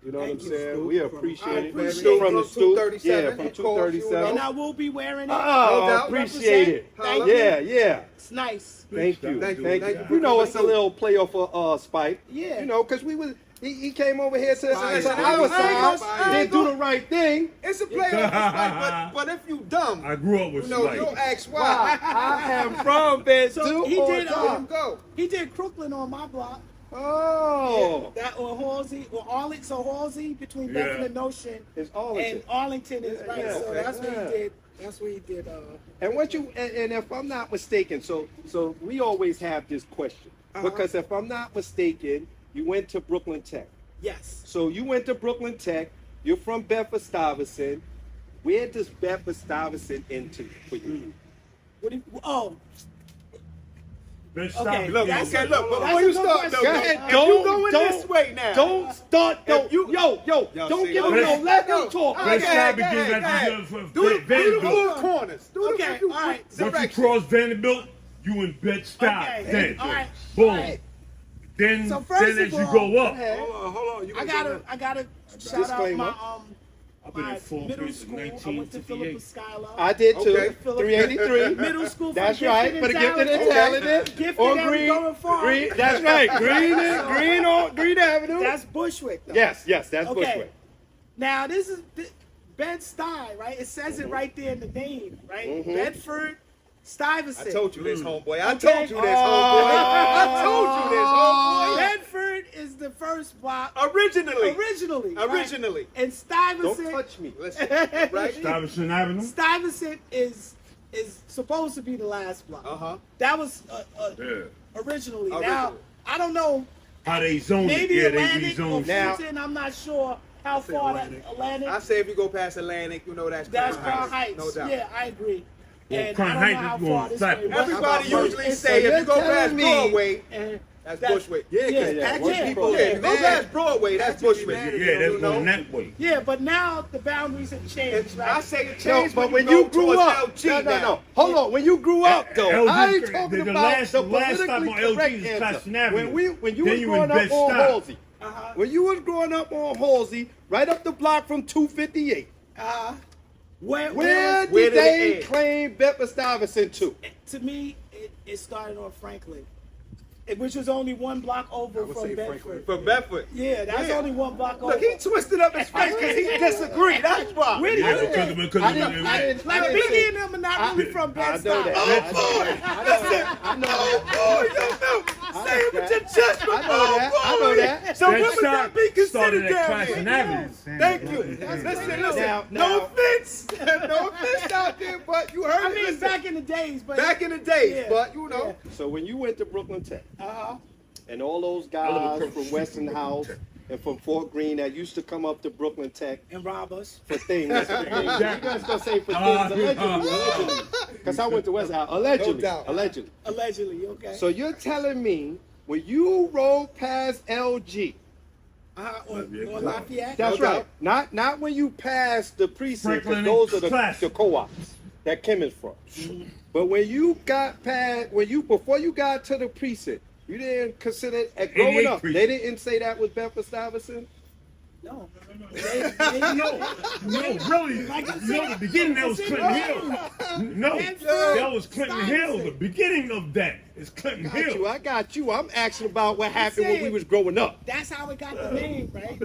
You know what I'm saying? We appreciate it. From the stoop. Yeah, from 237. And I will be wearing it. Oh, appreciate it. Thank you. Yeah. It's nice. Thank you. Thank you. You know, it's a little playoff for Spike. Yeah. You know, because he came over here to our I side, didn't do the right thing. It's a playoff, but if you dumb, I grew up with Spike. you'll ask why. I am from Bed So he did. Go. He did Crooklyn on my block. Oh. That or Halsey or Arlington. So Halsey between Bedford and Notion. It's Arlington. And Arlington is right. Yeah, So okay. that's what he did. That's what he did. And and if I'm not mistaken, so we always have this question. Because if I'm not mistaken, you went to Brooklyn Tech. Yes. So you went to Brooklyn Tech. You're from Bedford-Stuyvesant. Where does Bedford-Stuyvesant enter for you? What do you, oh, Okay, Look, That's okay, a- look, that's before a you good start, question. though, Go ahead. if you going this way now, Don't start. If you- Yo, don't see, give him okay. no. Let him No. talk. Okay, Let's try to go ahead, begin go at ahead. the Do the Vanderbilt. four corners. Do Okay, the all right. Once you direction. cross Vanderbilt, you in Bed-Stuy. Okay, Then, all right, boom. all right. Then, So first as of you all- go up, Hold on. You I gotta shout out Disclaimer. I've been my in Fall middle Bridge school. since I went to Philippa 1958. Schuyler. I did too. Okay. 383. Middle school. For That's the right. gifted For the and gifted and talented. talented. Gifted On and Green. going far. Green. That's right. Green Avenue. That's Bushwick. Though. Yes. That's Okay. Bushwick. Now this is Bed-Stuy, right? It says it right there in the name, right? Bedford, Stuyvesant. I told you this, homeboy. I Okay. told you this, homeboy. I told you this, homeboy. Bedford is the first block. Originally. Right? And Don't Stuyvesant. touch me. Listen, right? Stuyvesant Avenue. Stuyvesant is supposed to be the last block. Uh-huh. That was Yeah. originally. Now Originally. I don't know. How they zoned it. Maybe Yeah, they Atlantic or rezoned. Now- Fulton. I'm not sure how far that Atlantic. I say if you go past Atlantic, you know that's That's Crown Crown Heights. No doubt. Yeah, I agree. Well, And Crown I don't Heights know how is going far this flat. way. Everybody But- usually it's- say if you're you go past telling me- Broadway, and that's that- Bushwick. Yeah, Yeah, because yeah. people Yeah, get if you go mad. past Broadway, that's Bushwick. Yeah, that's going that way. Yeah, but now the boundaries have changed, I right? say it No, changed but when go you grew towards up, LG no. now. Hold on. When you grew up, though, LG I ain't talking the about last the stop politically on LG correct is answer. Fashion Avenue. When you Then was you growing in up on Bed-Stuy. Halsey, when you was growing up on Halsey, right up the block from 258, Where where where did did they it end? claim Bedford-Stuyvesant to? to me, it started on Franklin, which was only one block over from Bedford. From Bedford. Yeah, that's Yeah. only one block over. Look, he twisted up his face because he disagreed. That's why. Where do you Yeah, live? because I didn't Like say- Biggie and them are not really from I know Bed-Stuy. that. I know Say it with your chest. I know that. So That what would that be considered started at down Fashion there? Avenue. Thank you. Listen. Now- No offense. No offense out there, but you heard I it. mean, Listen. back in the days, but Back in the days, Yeah. but you know. So when you went to Brooklyn Tech, uh-huh. and all those guys from Western House and from Fort Greene that used to come up to Brooklyn Tech and rob us. for things. You guys gonna say for things allegedly. Because I went to West House. Allegedly. No doubt. Allegedly. Allegedly, okay. So you're telling me when you rolled past LG, On Lafayette. that's No right. Not when you pass the precinct, 'cause Franklin those are Class. the co-ops that Kim is from. But when you got past, before you got to the precinct, you didn't consider it growing 88 up. They precinct. didn't say that was Bedford-Stuyvesant. No. No, really. The beginning that was Clinton Hill. No, that was Clinton Hill. The beginning of that is Clinton Hill. I got you. I'm asking about what happened when we was growing up. That's how it got the name, right?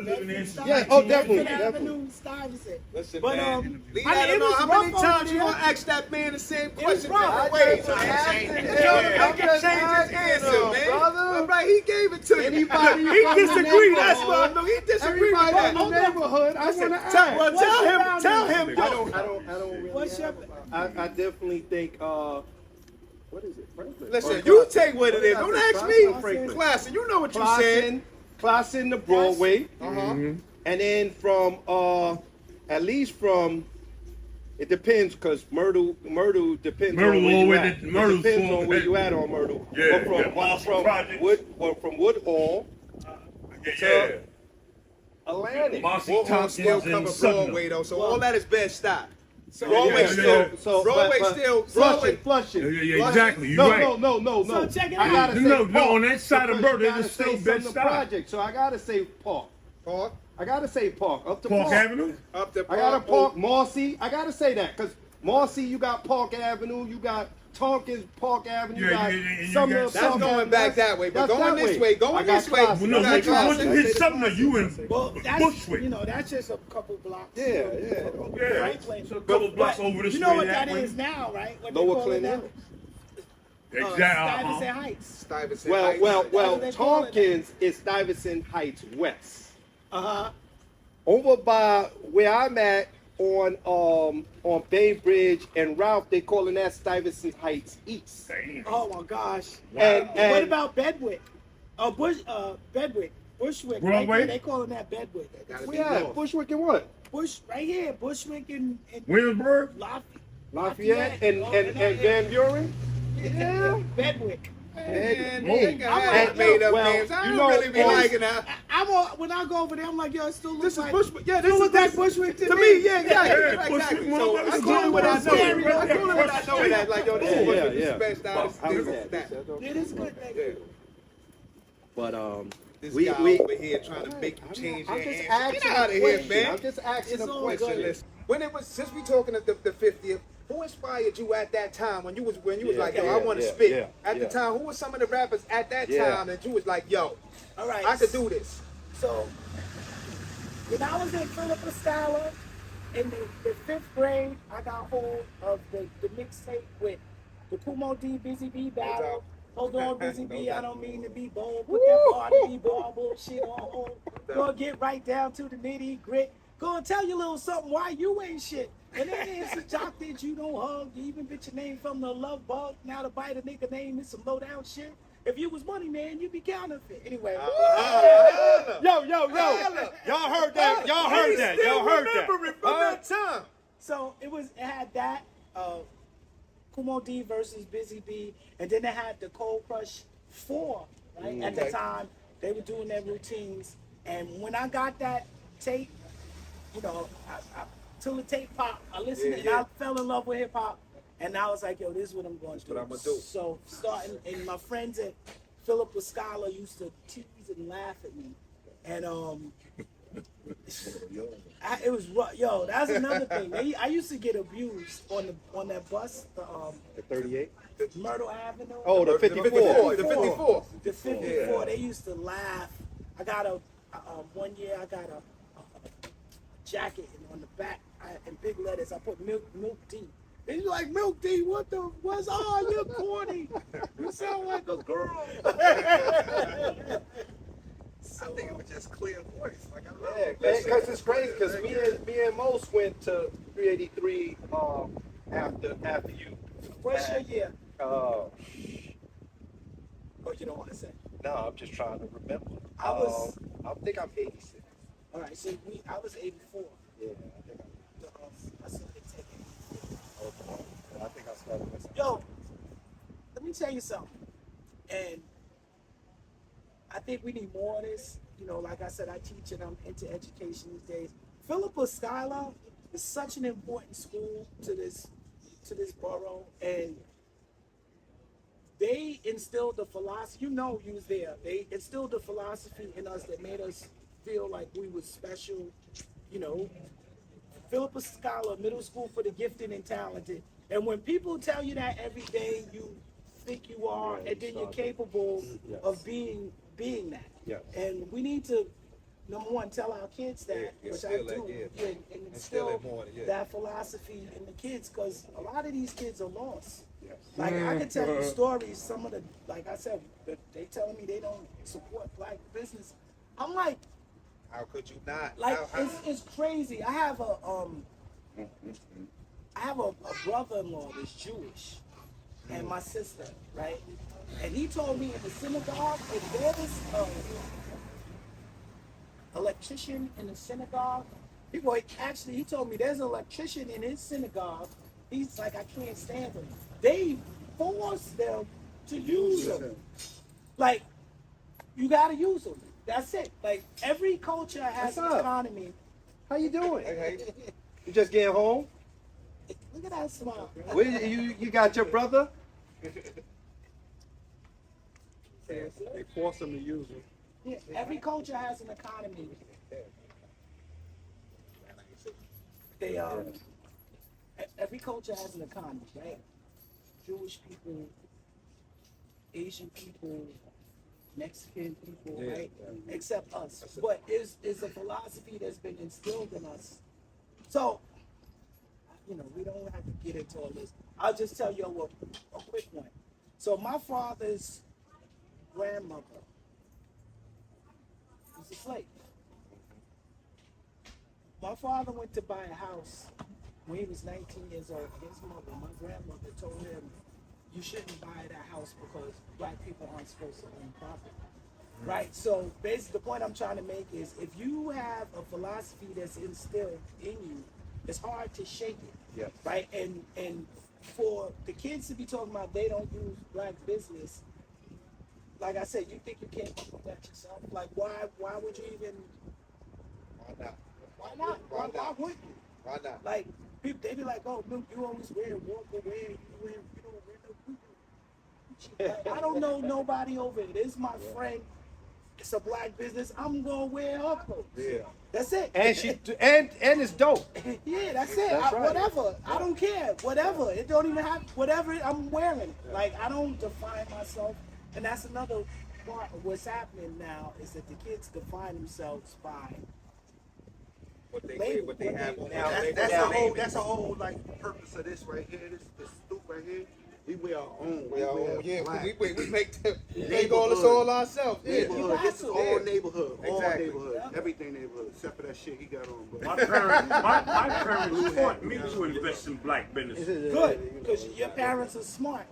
Yeah, oh, definitely, Avenue, Stuyvesant. Listen, But, man. Lee, I mean, I it don't know was how many rough times over you there. gonna ask that man the same was question rough. different ways. I can change his answer, man. All right, he gave it to you. Anybody He from the disagreed. That's neighborhood- why I know he disagreed with Everybody in that. the neighborhood, I want to ask. Tell him. I don't really What's your... I definitely think, what is it, Franklin? Listen, Or you Classen. take what it is. Don't ask Classen or me. Franklin? Class, you know what you said. Classen the Broadway. And then from at least from it depends because Myrtle depends on where you at. It depends on where you at on Myrtle. Yeah, from Woodhall to Atlantic. Woodhall still cover Broadway though, so all that is bad stop. Broadway Flushing. Yeah, exactly. You No, right. no. So check it I out. gotta say No, Park, on that side of because Myrtle, you gotta it's still say best something to stop. project, so I gotta say Park. Park I gotta say Park. Up to Park Avenue? up the I gotta Park Marcy. I gotta say that because Marcy, you got Park Avenue, you got Tompkins Park Avenue, you got Sumner. That's going back that way, but That's going that this way, going this way. Well, no, once you hit Sumner, you in Well, that's, Bushwick. you know, that's just a couple blocks. Yeah. Yeah, Right lane. so a couple blocks But over this you know way, what that that way. is now, right? What Lower they call it now? Clinton. Exactly. Stuyvesant Heights. Stuyvesant Well, Heights. well, That's what they call it. Tompkins is Stuyvesant Heights West. Uh-huh. Over by where I'm at on Bainbridge and Ralph, they calling that Stuyvesant Heights East. Damn. Oh my gosh. And What about Bedwick? Bedwick. Bushwick. Right Broadway? there, they calling that Bedwick. Gotta be yeah, north. Bushwick and what? Right here, Bushwick and Williamsburg? Lafayette and Van Buren? Yeah. Bedwick. Man, Hey, they got I'm made up well, names. I you don't know, really be well, liking that. When I go over there, I'm like, yo, it still looks This is like Bushwick. Yeah, this still is look like Bushwick to me. Yeah, exactly. Yeah, Bushwick, Exactly. So motherfucker, I call it what I know. scary. I call it what I know. That like, yo, this is Bushwick. This Yeah. is best out. How This is is that? that. It is good, Yeah. nigga. But This we guy over here trying to make you change your I'm just answer. asking Get out of a here, question. man. I'm just asking It's a all question. good. Listen, when it was since we talking of the 50th, who inspired you at that time when you was like, yo, I want to spit? At the time, who was some of the rappers at that time that you was like, yo, All right. I could do this? So, when I was in Philippa Scholar in the 5th grade, I got hold of the mixtape with the Kumo D Busy Bee battle. Hold on, Busy Bee, I don't mean to be bold. Put that Cardi B ball bullshit on hold. Go get right down to the nitty grit. Go and tell you a little something why you ain't shit. And then it's a jock that you don't hug. You even bitch your name from the love bug. Now to bite a nigga name is some low down shit. If you was money, man, you'd be counterfeit. Anyway. Yo. Y'all heard that. Y'all heard that. Y'all heard that. Remember it from that time. So it had that Kumo D versus Busy Bee, and then it had the Cold Crush 4, right? At the time, they were doing their routines, and when I got that tape, you know, till the tape popped, I listened and I fell in love with hip hop, and I was like, yo, this is what I'm going to do. what I'm gonna do. So starting, and my friends at Philippa Scholar used to tease and laugh at me, and it was rough. Yo, that's another thing. I used to get abused on that bus, The 38? Myrtle Avenue. Oh, the 54. The 54. The 54. They used to laugh. I got one year I got a jacket, and on the back in big letters I put Milk Dee. And you're like, Milk Dee, what's you're corny. You sound like a girl. I think it was just clear voice. Like I love Yeah, it. because it's crazy. Because me and Mos went to 383 after you. What's your year? Oh, Oh, you don't want to say. no, I'm just trying to remember. I was- I think I'm 86. All right, so I was 84. Yeah, I think I started taking. I think I started with. Yo, let me tell you something. And I think we need more of this. You know, like I said, I teach and I'm into education these days. Philippa Scholar is such an important school to this borough, and they instilled the philosophy. You know, you was there. They instilled the philosophy in us that made us feel like we was special. You know, Philippa Scholar, middle school for the gifted and talented. And when people tell you that every day, you think you are, and then you're capable of being that. Yes. And we need to, number one, tell our kids that, which I instill that, do, yeah. and Instill instill it more, yeah. that philosophy in the kids, because a lot of these kids are lost. Like, I can tell you stories, some of the, like I said, they telling me they don't support black business. I'm like, How could you not? like How- it's crazy. I have a brother-in-law that's Jewish, and my sister, right? And he told me in the synagogue, if there was electrician in the synagogue. People actually, he told me there's an electrician in his synagogue. He's like, I can't stand him. They force them to use them. Like, you gotta use them. That's it. Like, every culture has an economy. How you doing? You just getting home? Look at that smile. Where you got your brother? They force them to use it. Yeah, every culture has an economy. They every culture has an economy, right? Jewish people, Asian people, Mexican people, right? Except us. But it's a philosophy that's been instilled in us. So, you know, we don't have to get into all this. I'll just tell you a quick one. So my father's grandmother was a slave. My father went to buy a house when he was 19 years old. His mother, my grandmother, told him, you shouldn't buy that house because black people aren't supposed to own property. Right? So basically the point I'm trying to make is if you have a philosophy that's instilled in you, it's hard to shake it. Yes. Right? And for the kids to be talking about they don't use black business, like I said, you think you can't do that yourself? Like why would you even Why not? why not? Why wouldn't you? Why not? Like people they be like, oh Milk, you always wear Walker wear, you don't wear no Gucci. Like, I don't know nobody over it. This is my friend. It's a black business. I'm gonna wear her clothes. Yeah. That's it. And and it's dope. Yeah, that's it. That's right. Whatever. I don't care. Whatever. It don't even have whatever I'm wearing. Like I don't define myself. And that's another part of what's happening now is that the kids define themselves by What they have on Now, now. that's a whole like purpose of this right here. This stoop right here. We wear our own. We make them. We make all this all ourselves. Yeah. Neighborhood. This is all neighborhood. All Exactly. neighborhood. Everything neighborhood. Except for that shit he got on. But My parents taught me to invest in black business. good because your parents are smart.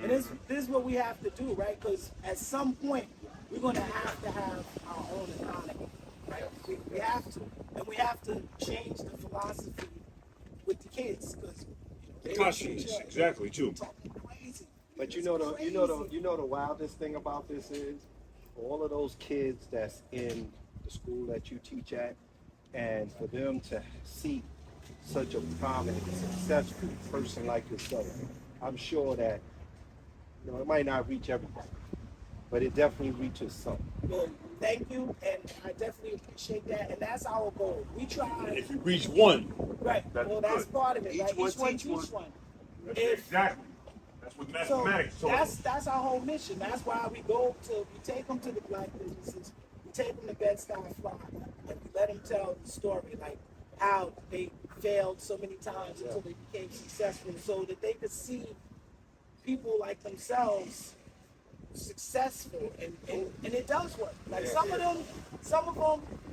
And this is what we have to do, right? Because at some point we're going to have our own economy, right? We have to, and we have to change the philosophy with the kids because The consciousness, exactly, too. Talking crazy. But you know the wildest thing about this is all of those kids that's in the school that you teach at, and for them to see such a prominent, successful person like yourself, I'm sure that it might not reach everybody, but it definitely reaches some. Well, thank you, and I definitely appreciate that, and that's our goal. We try. If you reach one, Right. That's Well, that's good. part of it. Each Right? one Each one teach teach one. that's If- exactly. That's what So mathematics taught us. that's our whole mission. That's why we take them to the black businesses, we take them to Bed-Stuy Fly, and we let them tell the story, like how they failed so many times until they became successful, so that they could see people like themselves successful, and it does work. Like some of them,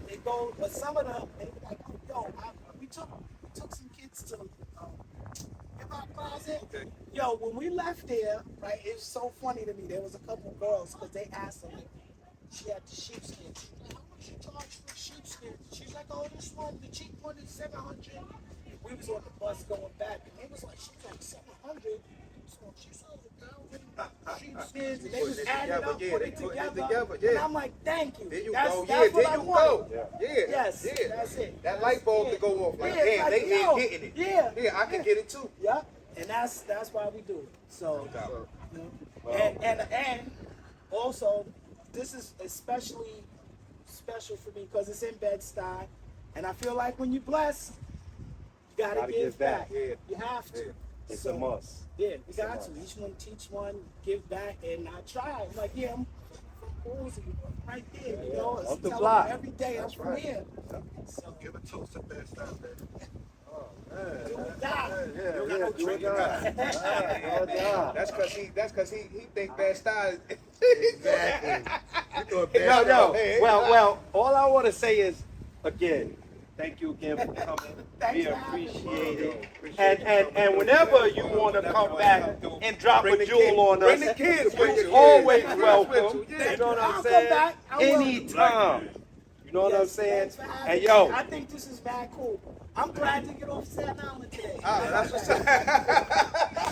they go, but some of them, they be like, yo, we took some kids to hip-hop closet. Yo, when we left there, right, it was so funny to me. There was a couple girls, because they asked her, like, she had the sheepskin. She was like, how much you charge for sheepskin? She's like, oh, this one, the cheap one is $700. We was on the bus going back, and it was like, she's like, $700. So she sold 1,000 sheepskins, and they was adding up, put it together. And I'm like, thank you. There you That's go. what There I you want. go. Yeah. Yeah. Yes, Yeah. that's it. That light bulb to go off. Like, Yeah, damn, like, they yo, ain't getting it. Yeah. Yeah, I can get it too. Yep. And that's why we do it. So, you know, and also, this is especially special for me because it's in Bed-Stuy, and I feel like when you bless, you gotta give back. Yeah. You have to. Yeah. It's So, a must. Yeah, we got to. Each one teach one, give back, and I try. I'm like, yeah, I'm from Boise, right there. You know, Up the tell block. them every day I'm That's from right. here. So, give a toast to Bed-Stuy, baby. do or die. Yeah, You got no do or trigger. die. Do or die. That's cause he think bad style. Exactly. You thought No. Hey, Well, all I want to say is, again, thank you again for coming. Thanks We for having me. appreciate it. And whenever you want to come back and drop Bring a the jewel kids- on bring us, the kids with you. you're always Yeah. welcome. Yeah. You know what I'm I'll saying? come back. I will. Anytime. You know what I'm saying? Thanks for having And me. yo, I think this is bad cool. I'm glad to get off Staten Island today. That's what's up.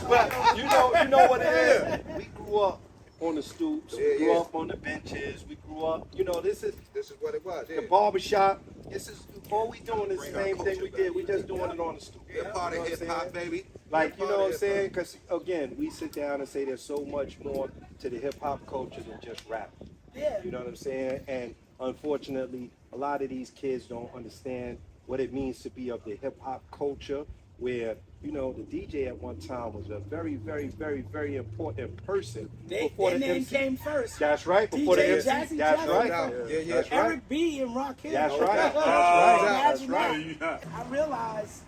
but you know what it is. We grew up on the stoops. Yeah, We grew yeah. up on the benches. We grew up. You know, this is This is what it was. the Yeah. barbershop. This is all we doing is the Bring our same thing culture we back. did. We just doing it on the stoop. They're part of hip hop, baby. Like, you They're know part what of I'm saying? hip-hop. Because, again, we sit down and say there's so much more to the hip-hop culture than just rap. Yeah. You know what I'm saying? And unfortunately, a lot of these kids don't understand what it means to be of the hip-hop culture, where, you know, the DJ at one time was a very, very, very, very important person. Their before the name MC. came first. That's right, before the DJ MC. Jazzy That's Jeff. right. Yeah, yeah. That's right. Eric B. and Rock Hill. That's right. That's right. That's Imagine right. that. I realized,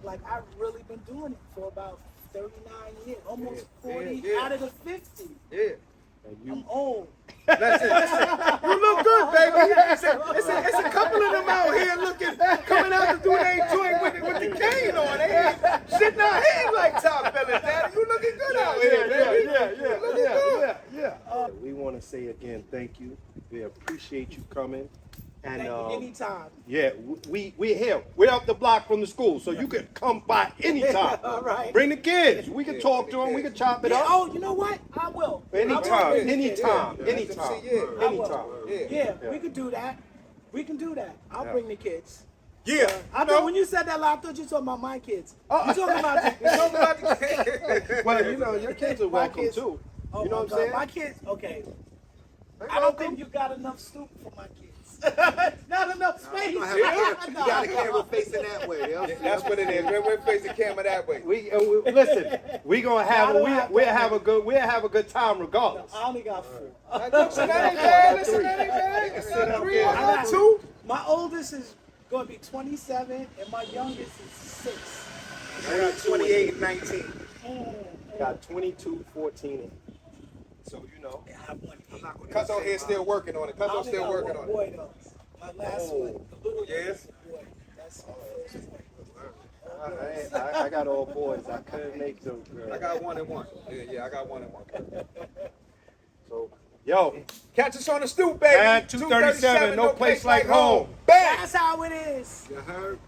like I've really been doing it for about 39 years, almost 40 yeah. out of the 50. Yeah. And I'm you, old. Listen. You look good, baby. It's a couple of them out here coming out to do their joint with the cane on. They ain't sitting out here like top billing, Daddy. You looking good out here, baby. You looking good. yeah. We want to say again, thank you. We appreciate you coming. And Thank you. Anytime. yeah, we're here. We're up the block from the school, so you can come by anytime. All right. Bring the kids. We can talk to them. We can chop it Yeah, up. oh, you know what? I will. I will Anytime, bring the kids. anytime, Yeah. anytime, Yeah. I will. anytime. Yeah, we could do that. We can do that. I'll Yeah. bring the kids. Yeah. I thought when you said that, I thought you were talking about my kids. You talking about the Well, you know, your kids are My welcome kids- too. Oh You know my what I'm God, saying? my kids, okay. They're I don't welcome. think you got enough stoop for my kids. Not enough space. You got a camera facing that way. That's what it is. We're facing the camera that way. We listen. We gonna have I don't have we'll that. have a good time regardless. I only got 4. Listen, that ain't bad. Listen, that ain't bad. I got 3, I got 2. My oldest is going to be 27, and my youngest is 6. I got 28 and 19. Got 22, 14. And so you know. I have one. Cuzzo here still working on it. I Cuzzo only still got working one on it. boy though. My last one, the little Yeah? one is a boy. That's my first boy. I got all boys. I couldn't make them. I got 1 and 1. Yeah, I got 1 and 1. So yo, Catch us on the stoop, baby. Man, 237, no place like home. Bang! That's how it is. You heard?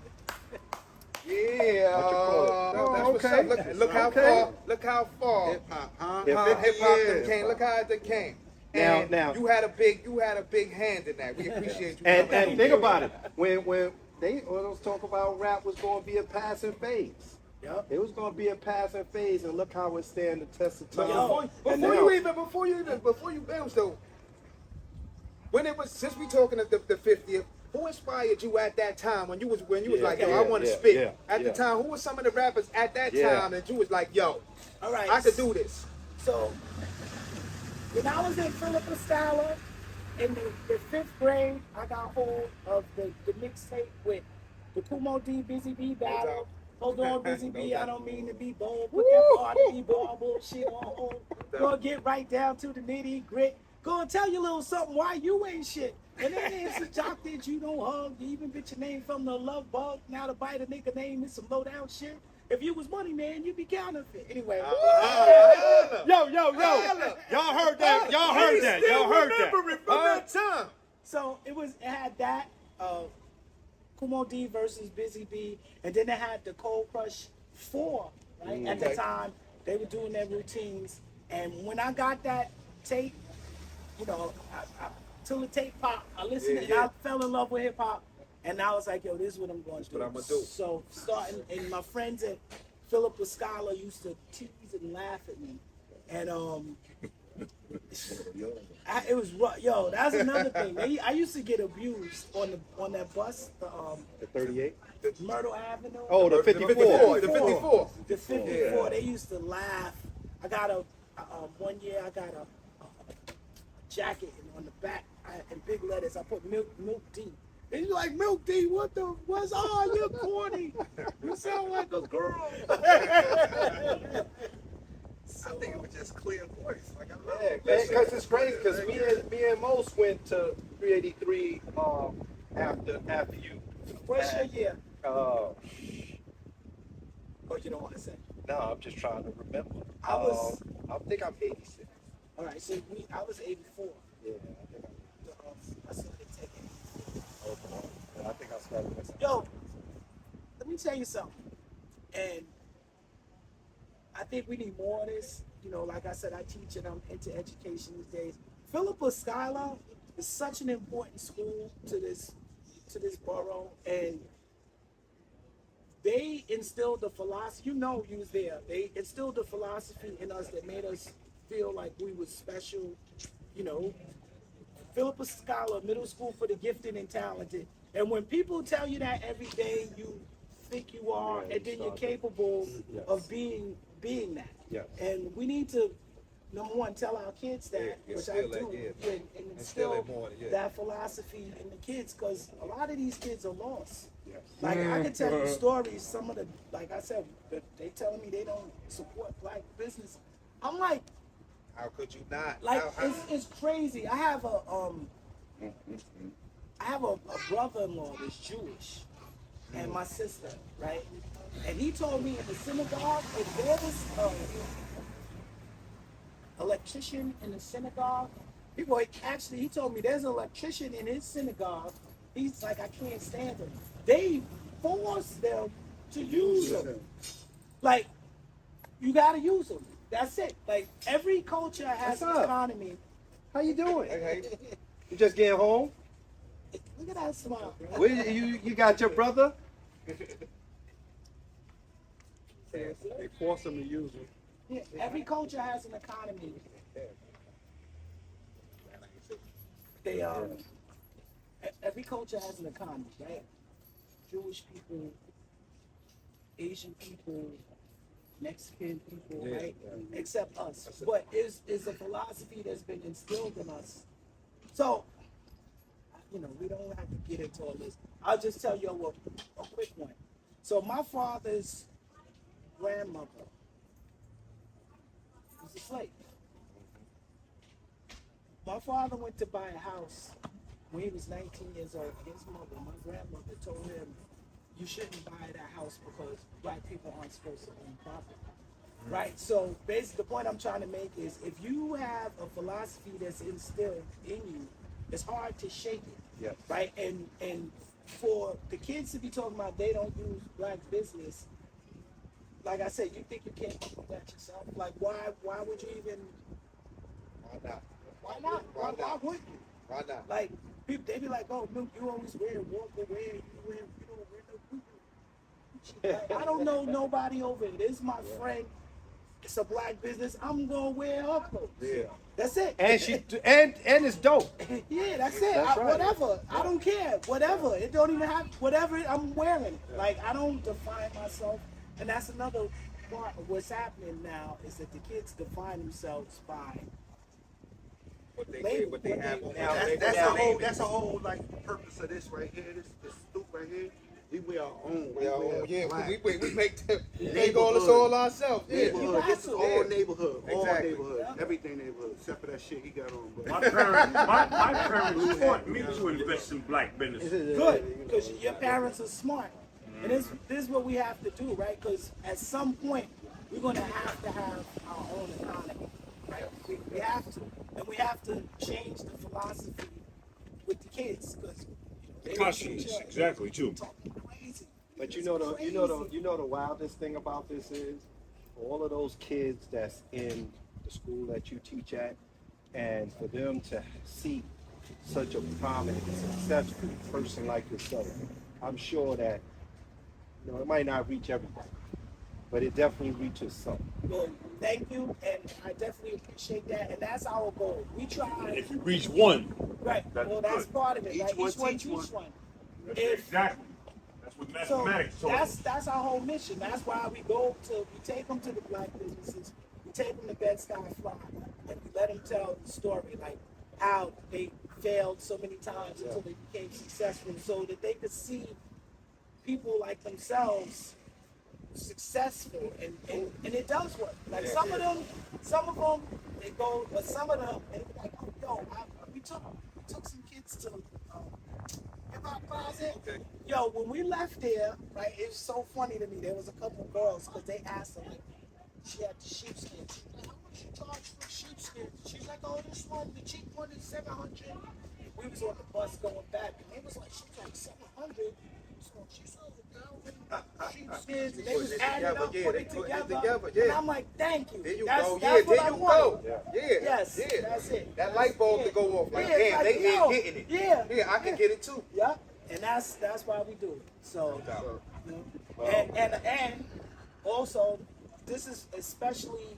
Yeah. What you call it? That's what's Okay. up. Look how Okay. far. Look how far. Hip hop, huh? Hip hop. Hip hop Yeah. came. Look how it came. Now- And now. you had a big hand in that. We appreciate you. and coming. think about it. When they always talk about rap was going to be a passing phase. Yep. It was going to be a passing phase, and look how it stand the test of time. Yo, And now- Before you bounce though, when it was, since we talking of the 50th, who inspired you at that time when you was like, yo, I want to spit? At the time, who were some of the rappers at that time that you was like, yo, All right. I could do this? So, when I was in Philip Scala, in the 5th grade, I got hold of the mixtape with the Kumo D, Busy B battle. Hold on, Busy B, I don't mean to be bold. Put that party ball bullshit on hold. Go get right down to the nitty grit. Go and tell you a little something why you ain't shit. And then there's a jock that you don't hug. You even get your name from the love bug. Now to bite a nigga name is some low down shit. If you was money, man, you'd be counterfeit. Anyway. Yo. Y'all heard that. Y'all heard that. Y'all heard that. Remember it from that time. So it had that Kumo D versus Busy B, and then they had the Cold Crush 4. Right at the Okay. time, they were doing their routines, and when I got that tape, you know, till the tape popped, I listened and I fell in love with hip hop, and I was like, yo, this is what I'm going to do. what I'm gonna do. So starting, and my friends at Philip Scala used to tease and laugh at me, and it was rough. Yo, that's another thing. I used to get abused on that bus, The 38. Myrtle Avenue. Oh, the 54. The 54. The 54. They used to laugh. I got one year I got a jacket, and on the back in big letters I put Milk Dee. And you're like, Milk Dee, what's you're corny. You sound like a girl. I think it was just clear voice. Like I love Yeah, it. because it's crazy. Because me and Most went to 383 after you. What's your year? Oh, You don't want to say. no, I'm just trying to remember. I was- I think I'm 86. All right, so I was 84. Yeah, I think I'm. tell you something. And I think we need more of this. You know, like I said, I teach and I'm into education these days. Philippa Schuyler is such an important school to this borough, and they instilled the philosophy. You know, you was there. They instilled the philosophy in us that made us feel like we was special. You know, Philippa Schuyler Middle School for the Gifted and Talented. And when people tell you that every day, you think you are, and then you're capable of being that. Yes. And we need to, number one, tell our kids that, which I do, and instill that philosophy in the kids, because a lot of these kids are lost. Yes. Like, I can tell you stories, some of the, like I said, they telling me they don't support black business. I'm like, How could you not? like, it's crazy. I have a brother-in-law that's Jewish, and my sister, right? And he told me in the synagogue, if there was electrician in the synagogue, he told me there's an electrician in his synagogue. He's like, I can't stand him. They force them to use him. Like, you gotta use them. That's it. Like, every culture has an economy. How you doing? You just getting home? Look at that smile. Where you got your brother? They force them to use them. Yeah, every culture has an economy. Every culture has an economy, right? Jewish people, Asian people, Mexican people, right? Except us. But it's a philosophy that's been instilled in us. So, you know, we don't have to get into all this. I'll just tell you a quick one. So my father's grandmother was a slave. My father went to buy a house when he was 19 years old. His mother, my grandmother, told him, you shouldn't buy that house because black people aren't supposed to own property. Right? So basically the point I'm trying to make is if you have a philosophy that's instilled in you, it's hard to shake it. Yes. Right? And for the kids to be talking about they don't use black business, like I said, you think you can't do that yourself? Like why would you even Why not? why not? Why wouldn't you? Why not? Like people they be like, oh Milk, you always wear walker wear, you don't wear no like, I don't know nobody over here. This is my friend. It's a black business. I'm gonna wear her clothes. Yeah. That's it. And it's dope. Yeah, that's it. That's right. Whatever. I don't care. Whatever. It don't even have whatever. I'm wearing it. Like I don't define myself. And that's another part of what's happening now is that the kids define themselves by What they label. what they have on Now, their That's a whole like purpose of this right here. This stoop right here. We wear our own. We make them Neighborhood. make all this all ourselves. Yeah. Neighborhood. This is all neighborhood. All Exactly. neighborhood. Everything neighborhood. Except for that shit he got on. But My parents taught me to invest in black business. good because your parents are smart. And this is what we have to do, right? Because at some point we're going to have our own economy, right? We have to, and we have to change the philosophy with the kids because Consciousness, exactly, too. Crazy. But you know the wildest thing about this is all of those kids that's in the school that you teach at, and for them to see such a prominent, successful person like yourself, I'm sure that it might not reach everybody, but it definitely reaches some. Well, thank you, and I definitely appreciate that, and that's our goal. We try. If you reach one, Right. That's Well, that's good. part of it. Each Like one each one teach teach one. one. exactly. That's what So mathematics taught us. that's our whole mission. That's why we take them to the black businesses. We take them to Bed-Stuy Fly, and we let them tell the story, like how they failed so many times until they became successful, so that they could see people like themselves successful, and it does work. Like some of them they go, but some of them they be like, oh, yo, we took some kids to hip-hop closet. Okay. Yo, when we left there, right, it was so funny to me. There was a couple of girls because they asked her, like, she had the sheepskin. She's like, how much you charge for sheepskin? She's like, oh, this one, the cheap one is $700. we was on the bus going back, and they was like, she's like 700. So she sold 1,000 sheepskins, and they was adding up, put it together. And I'm like, thank you. There you that's, go. That's what there I you wanted. go. Yeah. Yes, Yeah. that's it. That light bulb to go off. Like, damn, like, they yo, ain't getting it. Yeah. Yeah, I can get it too. Yeah. And that's why we do it. So, you know, and also, this is especially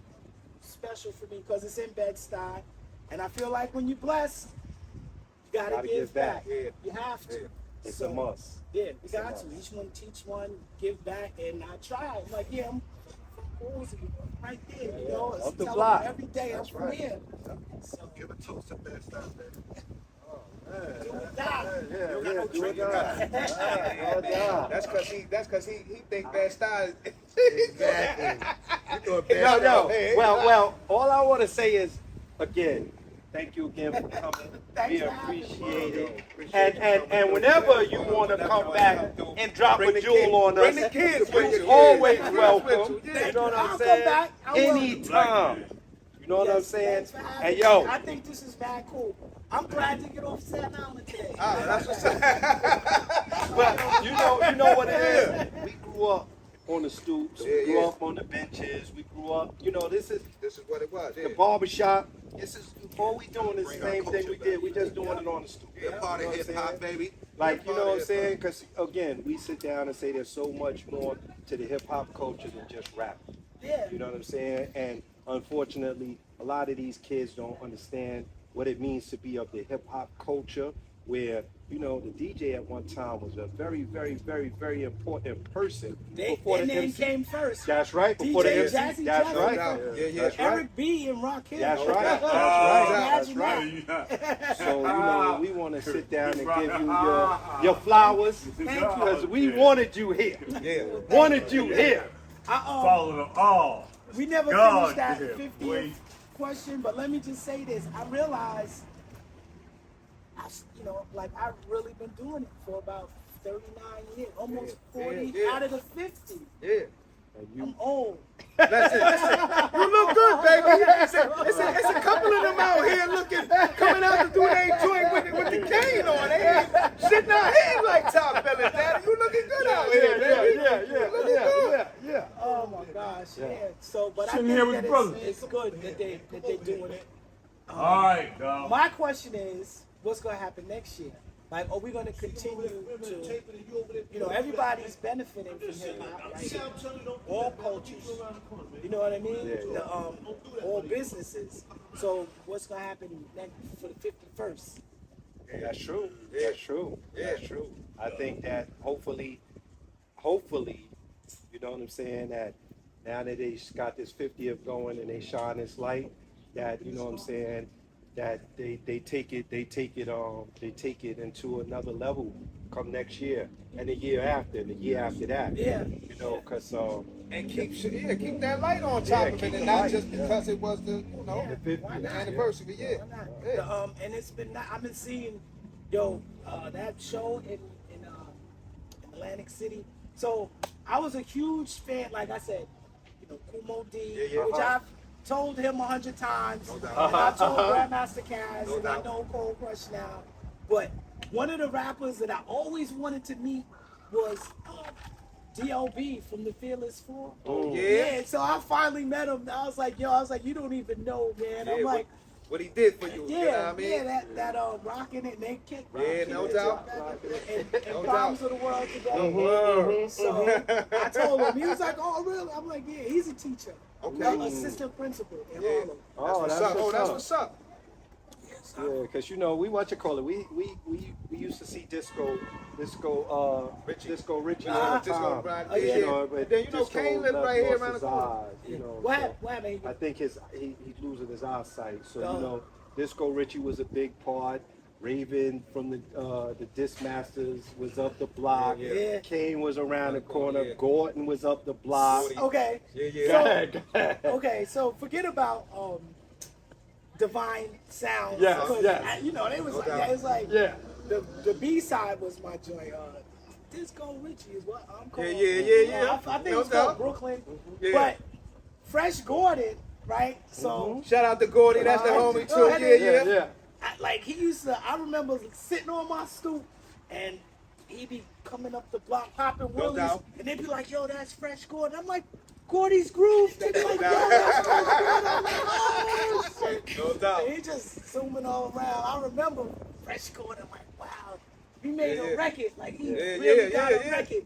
special for me because it's in Bed-Stuy, and I feel like when you're blessed, you gotta give back. Yeah. You have to. It's So, a must. Yeah, we got to. Each one teach one, give back, and I try. I'm like, yeah, I'm right there, you know. Up the tell block. them every day I'm from here. So, Give a toast to Bed-Stuy, baby. do or die. Yeah, do it down. That's cause he think Bed-Stuy is Exactly. Well, all I want to say is, again, thank you again for coming. We appreciate it. And whenever you want to come back and drop a jewel on us, Bring the kids with you. always Yeah. welcome. Yeah. You know what I'll I'm come saying? back. I will. Anytime. You know what I'm saying? Thanks for having And me. yo, I think this is bad cool. I'm glad to get off Staten Island today. That's what's up. but you know what it is. We grew up on the stoops. We grew Yeah. up on the benches. We grew up. You know, this is what it was. the barbershop. This is all we doing is the same thing we did. We just doing it on the stoop. They're part of hip hop, baby. Like, you know what I'm saying? Because, again, we sit down and say there's so much more to the hip-hop culture than just rap. Yeah. You know what I'm saying? And unfortunately, a lot of these kids don't understand what it means to be of the hip-hop culture, where, you know, the DJ at one time was a very, very, very, very important person. Their the name MC. came first. That's right. Before the DJ MC. Jazzy That's Jazzy. right. Yeah. That's right. Eric B. and Rock Hill. That's right. That's Imagine right. that. So, you know, we want to sit down and give you your flowers because we wanted you here. Yeah. Wanted you here. Follow them all. We never God finished that damn, 50th wait. question, but let me just say this. I realized, I've really been doing it for about 39 years, almost 40 out of the 50. Yeah. I'm old. Listen. You look good, baby. It's a couple of them out here coming out to do their joint with the cane on. They ain't sitting out here like top billing, daddy. You looking good out here, baby. Yeah. Oh my gosh, yeah. So, but I Sitting think here with that the brothers. it's good that they're doing it. All right, dog. My question is, what's going to happen next year? Like, are we going to continue to, everybody's benefiting from hip hop, right? All cultures, you know what I mean? All businesses. So, what's going to happen next for the 51st? That's true. That's true. That's true. I think that hopefully, you know what I'm saying, that now that they got this 50th going and they shine this light, that, you know what I'm saying, that they take it into another level come next year and the year after and the year after that. Yeah. You know, because And keep that light on top of it, and not just because it was the 50th. the anniversary. Yeah. And it's been, I've been seeing, that show in Atlantic City. So I was a huge fan, like I said, Milk Dee, which I've told him 100 times. And I told Grandmaster Caz, and I know Cold Crush now. But one of the rappers that I always wanted to meet was D.O.B. from the Fearless Four. Oh, yeah. So I finally met him. I was like, you don't even know, man. I'm like, what he did for you. yeah, You know what I mean? that rocking it, and they kick. Yeah, no doubt. And Problems of the World together. So I told him, he was like, oh, really? I'm like, yeah, he's a teacher. Okay. Assistant principal in Yeah. Harlem. That's what's up. Yeah, because we used to see Disco Richie all the time. Right yeah. there. But Then Disco Kane lived left right here lost around the his corner. eyes, What so happened? I think he's losing his eyesight. So Oh. Disco Richie was a big part. Raven from the Dismasters was up the block. Yeah. Kane was around the corner. Yeah. Gordon was up the block. Okay. Yeah. Go ahead. Okay, so forget about Divine Sound. Yes, because, yes. they was like, doubt. it's like Yeah. the B side was my joint. Disco Richie is what I'm calling. Yeah. I think No it's called doubt. Brooklyn. Yeah. But Fresh Gordon, right? So Shout out to Gordy. That's the homie too. Go ahead. Yeah. I like he used to. I remember sitting on my stoop, and he'd be coming up the block popping willies, doubt. and they'd be like, "Yo, that's Fresh Gordon." I'm like, "Gordy's Groove." They'd be like, "Yo, that's Fresh Gordon." I'm like, "Oh shit!" No doubt. And he just zooming all around. I remember Fresh Gordon. Like, wow, he made Yeah, a yeah. record. Like he Yeah, really yeah, got yeah, a yeah. record.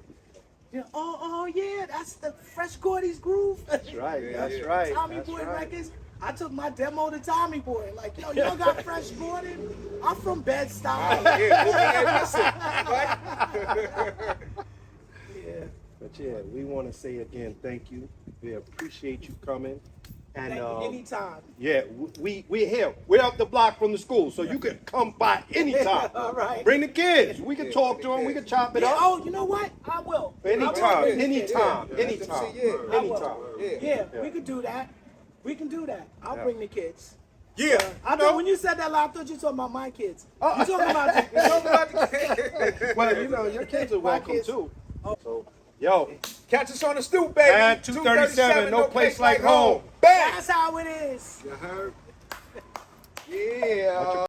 You know, oh yeah, that's the Fresh Gordy's Groove. That's right. Yeah, That's yeah. right. Tommy That's Boy right. Records. I took my demo to Tommy Boy. Like, yo, y'all got Fresh Gordon? I'm from Bed-Stuy. Yeah, listen, right? Yeah. But yeah, we want to say again, thank you. We appreciate you coming. And Thank you. Anytime. yeah, we're here. We're up the block from the school, so you can come by anytime. All right. Bring the kids. We can talk to them. We can chop it Yeah, up. oh, you know what? I will. Anytime, I will bring the kids. anytime, Yeah, anytime, yeah, I will. anytime. Yeah, Yeah. we could do that. We can do that. I'll Yeah. bring the kids. Yeah. I thought when you said that, I thought you were talking about my kids. Oh. You talking about the Well, you know, your kids are welcome kids. too. So, yo, Catch us on the stoop, baby. and 237, no place like home. Bang! That's how it is. You heard? Yeah.